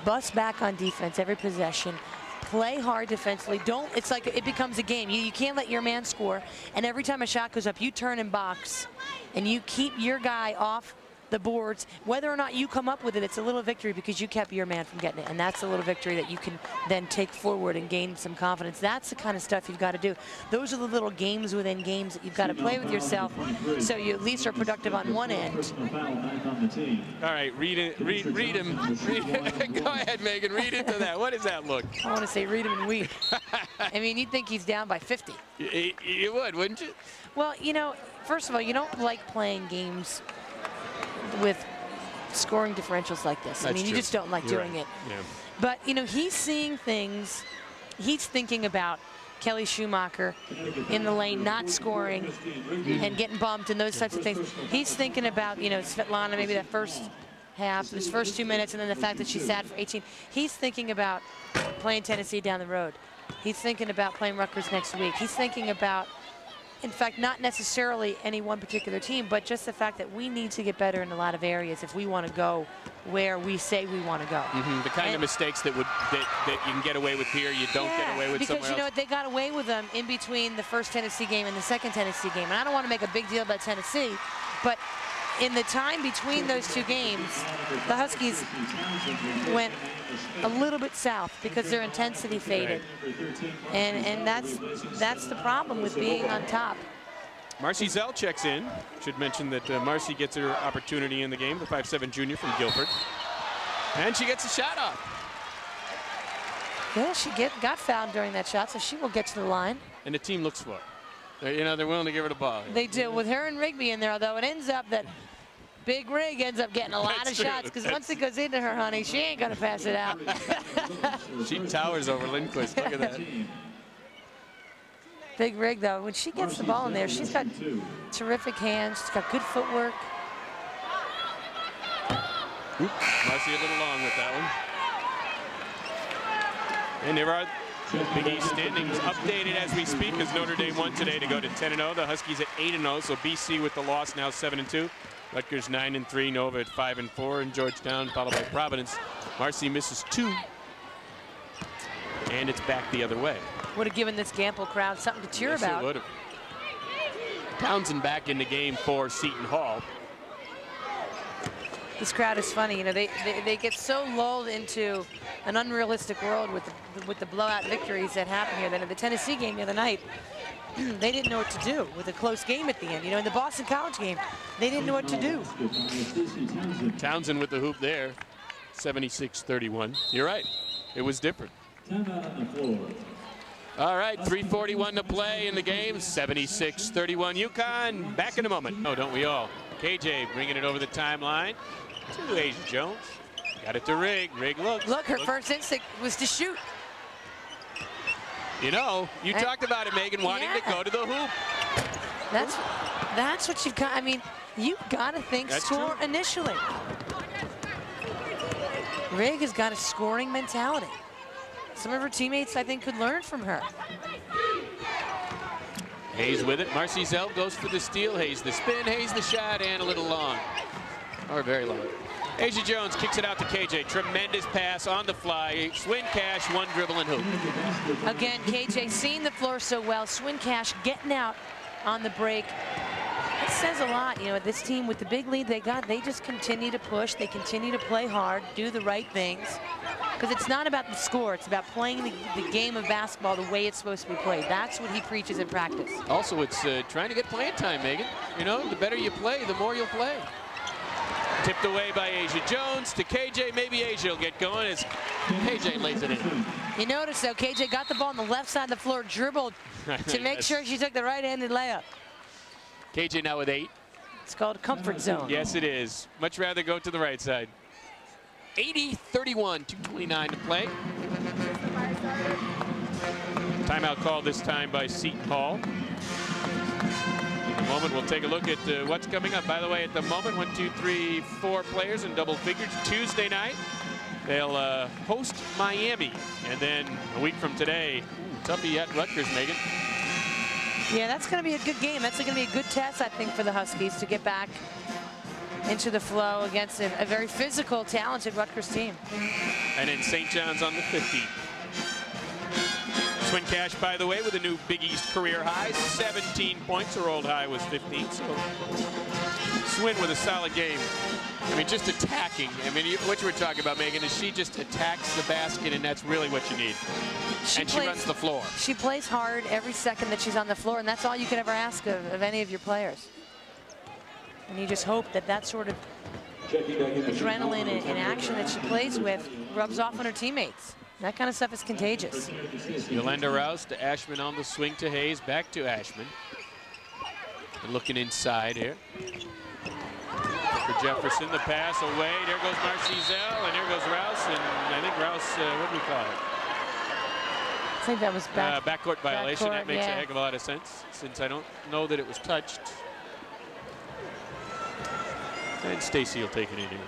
bust back on defense every possession, play hard defensively. It's like it becomes a game. You can't let your man score, and every time a shot goes up, you turn and box, and you keep your guy off the boards. Whether or not you come up with it, it's a little victory because you kept your man from getting it, and that's a little victory that you can then take forward and gain some confidence. That's the kind of stuff you've got to do. Those are the little games within games that you've got to play with yourself, so you at least are productive on one end. All right, read him. Go ahead, Megan. Read into that. What does that look? I want to say read him and weep. I mean, you'd think he's down by 50. You would, wouldn't you? Well, you know, first of all, you don't like playing games with scoring differentials like this. I mean, you just don't like doing it. Yeah. But, you know, he's seeing things. He's thinking about Kelly Schumacher in the lane not scoring and getting bumped and those types of things. He's thinking about, you know, Svetlana, maybe that first half, those first 2 minutes, and then the fact that she sat for 18. He's thinking about playing Tennessee down the road. He's thinking about playing Rutgers next week. He's thinking about, in fact, not necessarily any one particular team, but just the fact that we need to get better in a lot of areas if we want to go where we say we want to go. The kind of mistakes that you can get away with here, you don't get away with somewhere else. Because, you know what, they got away with them in between the first Tennessee game and the second Tennessee game. And I don't want to make a big deal about Tennessee, but in the time between those two games, the Huskies went a little bit south because their intensity faded. And that's the problem with being on top. Marcy Zell checks in. Should mention that Marcy gets her opportunity in the game, the 5'7" junior from Guilford. And she gets a shot off. Yeah, she got fouled during that shot, so she will get to the line. And the team looks for it. You know, they're willing to give her the ball. They do, with her and Rigby in there, although it ends up that Big Rig ends up getting a lot of shots, because once it goes into her, honey, she ain't going to pass it out. She towers over Lindquist. Look at that. Big Rig, though, when she gets the ball in there, she's got terrific hands. She's got good footwork. Marcy a little long with that one. And there are Big East standings updated as we speak, as Notre Dame won today to go to 10-0. The Huskies at 8-0, so BC with the loss now 7-2. Rutgers 9-3, Nova at 5-4, and Georgetown followed by Providence. Marcy misses 2, and it's back the other way. Would have given this Gamble crowd something to cheer about. It would have. Townsend back in the game for Seton Hall. This crowd is funny, you know. They get so lulled into an unrealistic world with the blowout victories that happen here. Then in the Tennessee game the other night, they didn't know what to do with a close game at the end. You know, in the Boston College game, they didn't know what to do. Townsend with the hoop there, 76-31. You're right, it was different. All right, 3:41 to play in the game, 76-31 UConn. Back in a moment. Oh, don't we all? KJ bringing it over the timeline to Asia Jones. Got it to Rig. Rig looks. Look, her first instinct was to shoot. You know, you talked about it, Megan, wanting to go to the hoop. That's what you've got. I mean, you've got to think score initially. Rig has got a scoring mentality. Some of her teammates, I think, could learn from her. Hayes with it. Marcy Zell goes for the steal. Hayes the spin. Hayes the shot, and a little long. Or very long. Asia Jones kicks it out to KJ. Tremendous pass on the fly. Swin Cash, one dribble and hoop. Again, KJ seeing the floor so well. Swin Cash getting out on the break. It says a lot, you know, this team with the big lead they got, they just continue to push. They continue to play hard, do the right things. Because it's not about the score. It's about playing the game of basketball the way it's supposed to be played. That's what he preaches in practice. Also, it's trying to get playing time, Megan. You know, the better you play, the more you'll play. Tipped away by Asia Jones to KJ. Maybe Asia will get going as KJ lays it in. You notice, though, KJ got the ball on the left side of the floor, dribbled to make sure she took the right-handed layup. KJ now with 8. It's called comfort zone. Yes, it is. Much rather go to the right side. 80-31, 2:29 to play. Timeout called this time by Seton Hall. In a moment, we'll take a look at what's coming up. By the way, at the moment, 1, 2, 3, 4 players in double figures. Tuesday night, they'll host Miami. And then a week from today, toughie at Rutgers, Megan. Yeah, that's going to be a good game. That's going to be a good test, I think, for the Huskies to get back into the flow against a very physical, talented Rutgers team. And then St. John's on the 15th. Swin Cash, by the way, with a new Big East career high, 17 points. Her old high was 15. So Swin with a solid game. I mean, just attacking. I mean, what you were talking about, Megan, is she just attacks the basket, and that's really what you need. She runs the floor. She plays hard every second that she's on the floor, and that's all you could ever ask of any of your players. And you just hope that that sort of adrenaline and action that she plays with rubs off on her teammates. That kind of stuff is contagious. Yolanda Rouse to Ashman on the swing to Hayes. Back to Ashman. And looking inside here. For Jefferson, the pass away. There goes Marcy Zell, and there goes Rouse. And I think Rouse, what do we call it? I think that was backcourt violation. Backcourt, that makes yeah. a heck of a lot of sense, since I don't know that it was touched. And Stacy will take it in here.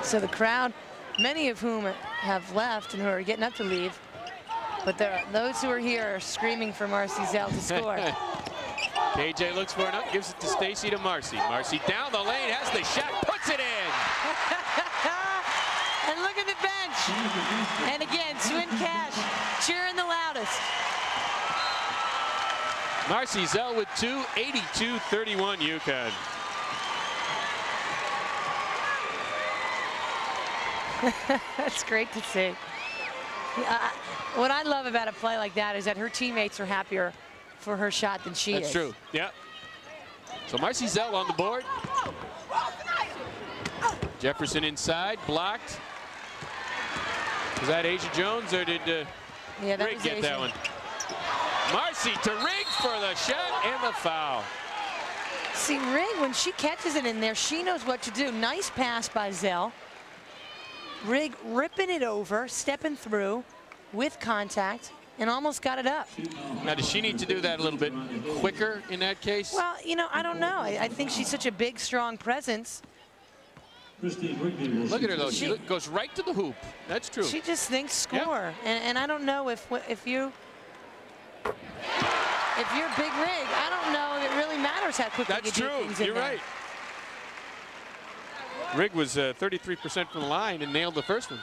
So the crowd, many of whom have left and who are getting up to leave, but those who are here are screaming for Marcy Zell to score. KJ looks for it up, gives it to Stacy to Marcy. Marcy down the lane, has the shot, puts it in. And look at the bench. And again, Swin Cash cheering the loudest. Marcy Zell with 2, 82-31 UConn. That's great to see. What I love about a play like that is that her teammates are happier for her shot than she is. That's true. Yeah. So Marcy Zell on the board. Jefferson inside, blocked. Was that Asia Jones, or did Rigg get that one? Marcy to Rigg for the shot and the foul. See, Rigg, when she catches it in there, she knows what to do. Nice pass by Zell. Rigg ripping it over, stepping through with contact, and almost got it up. Now, does she need to do that a little bit quicker in that case? Well, you know, I don't know. I think she's such a big, strong presence. Look at her, though. She goes right to the hoop. That's true. She just thinks score. Yep. And I don't know if you're Big Rigg, I don't know if it really matters how quickly you do things in there. That's true. You're right. Rigg was 33% from the line and nailed the first one.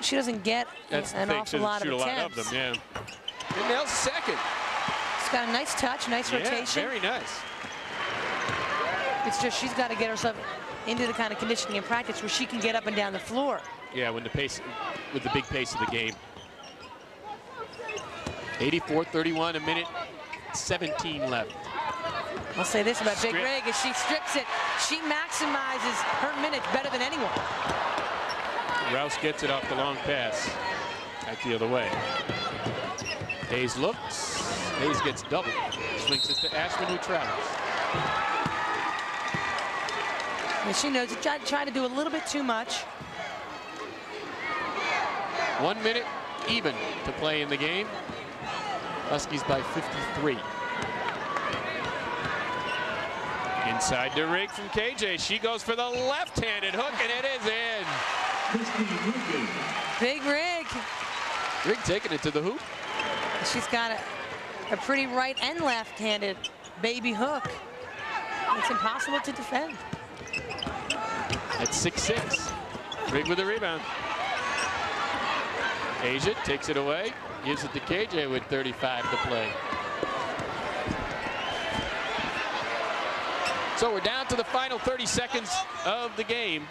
She doesn't get an awful lot of attempts. Shoot a lot of them, yeah. And nails second. She's got a nice touch, nice rotation. Very nice. It's just she's got to get herself into the kind of conditioning and practice where she can get up and down the floor. Yeah, with the big pace of the game. 84-31, a minute 17 left. I'll say this about Big Rigg, as she strips it, she maximizes her minutes better than anyone. Rouse gets it off the long pass. Back the other way. Hayes looks. Hayes gets double. Swings it to Ashman, who travels. And she knows to try to do a little bit too much. 1 minute even to play in the game. Huskies by 53. Inside to Rigg from KJ. She goes for the left-handed hook, and it is in. Big Rigg. Rigg taking it to the hoop. She's got a pretty right and left-handed baby hook. It's impossible to defend. At 6'6". Rigg with a rebound. Asia takes it away. Gives it to KJ with 35 to play. So we're down to the final 30 seconds of the game.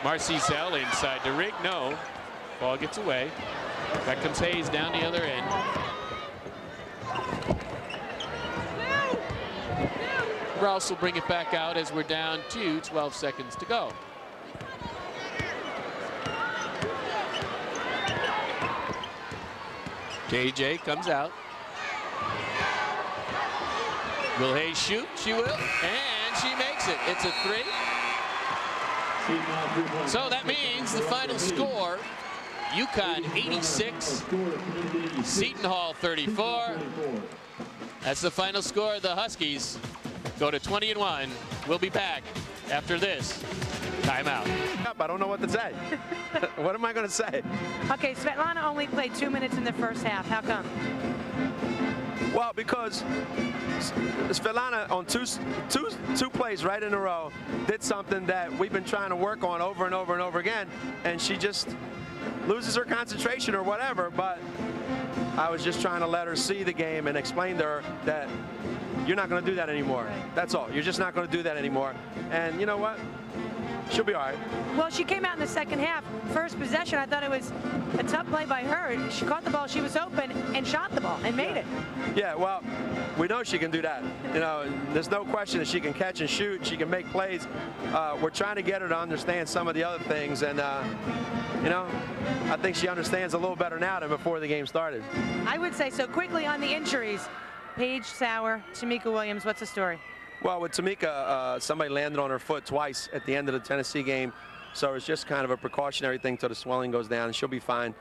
Marcy-Zell inside to Rigg. No. Ball gets away. Back comes Hayes down the other end. Rouse will bring it back out as we're down to 12 seconds to go. KJ comes out. Will Hayes shoot? She will. And she makes it. It's a 3. So that means the final score, UConn 86, Seton Hall 34. That's the final score. The Huskies go to 20-1. We'll be back after this timeout. I don't know what to say. What am I going to say? Okay, Svetlana only played 2 minutes in the first half. How come? Well, because Svetlana on two plays right in a row did something that we've been trying to work on over and over and over again, and she just loses her concentration or whatever. But I was just trying to let her see the game and explain to her that you're not going to do that anymore. That's all. You're just not going to do that anymore. And you know what? She'll be all right. Well, she came out in the second half. First possession, I thought it was a tough play by her. She caught the ball, she was open, and shot the ball and made it. Yeah, well, we know she can do that. You know, there's no question that she can catch and shoot. She can make plays. We're trying to get her to understand some of the other things, and you know, I think she understands a little better now than before the game started. I would say so. Quickly on the injuries, Paige Sauer, Tamika Williams, what's the story? Well, with Tamika, somebody landed on her foot twice at the end of the Tennessee game, so it's just kind of a precautionary thing till the swelling goes down, and she'll be fine.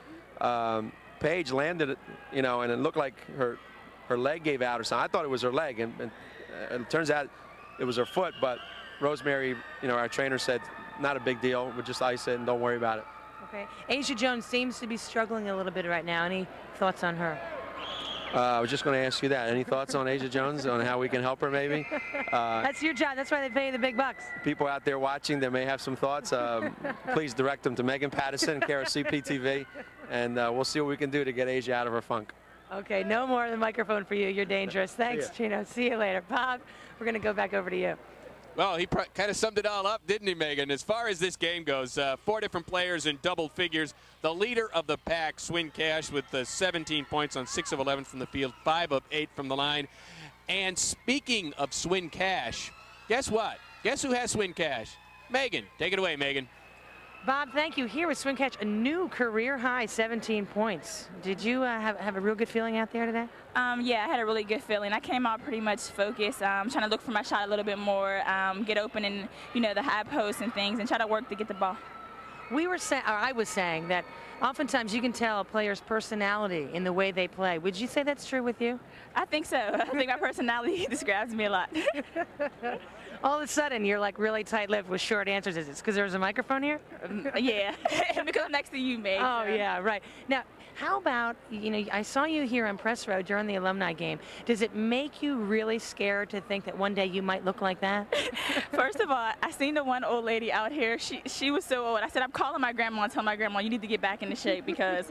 Paige landed it, you know, and it looked like her leg gave out or something. I thought it was her leg, and it turns out it was her foot, but Rosemary, you know, our trainer said, not a big deal. We'll just ice it and don't worry about it. Okay. Asia Jones seems to be struggling a little bit right now. Any thoughts on her? I was just going to ask you that. Any thoughts on Asia Jones, on how we can help her maybe? That's your job. That's why they pay you the big bucks. People out there watching that may have some thoughts, please direct them to Megan Patterson, care of CPTV, and we'll see what we can do to get Asia out of her funk. Okay, no more of the microphone for you. You're dangerous. Thanks, Chino. See you later. Bob, we're going to go back over to you. Well, he kind of summed it all up, didn't he, Megan? As far as this game goes, 4 different players in double figures. The leader of the pack, Swin Cash, with 17 points on 6 of 11 from the field, 5 of 8 from the line. And speaking of Swin Cash, guess what? Guess who has Swin Cash? Megan. Take it away, Megan. Bob, thank you. Here with Swin Cash, a new career high, 17 points. Did you have a real good feeling out there today? Yeah, I had a really good feeling. I came out pretty much focused, trying to look for my shot a little bit more, get open in, you know, the high posts and things, and try to work to get the ball. I was saying that oftentimes you can tell a player's personality in the way they play. Would you say that's true with you? I think so. I think my personality describes me a lot. All of a sudden, you're like really tight-lipped with short answers. Is it because there's a microphone here? Yeah, because I'm next to you, Meg. Oh, yeah, right. Now, how about, you know, I saw you here on press row during the alumni game. Does it make you really scared to think that one day you might look like that? First of all, I seen the one old lady out here. She was so old. I said, I'm calling my grandma and telling my grandma, you need to get back into shape because,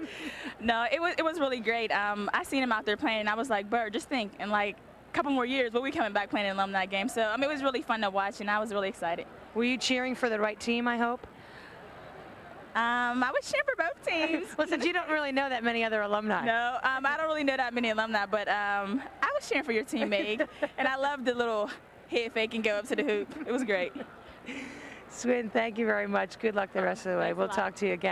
no, it was really great. I seen him out there playing, and I was like, Bird, just think, in like a couple more years, we'll be coming back playing an alumni game. So, I mean, it was really fun to watch, and I was really excited. Were you cheering for the right team, I hope? I was cheering for both teams. Well, since you don't really know that many other alumni. No, I don't really know that many alumni, but I was cheering for your team, Meg. And I loved the little head fake and go up to the hoop. It was great. Swin, thank you very much. Good luck the rest of the way. We'll talk to you again.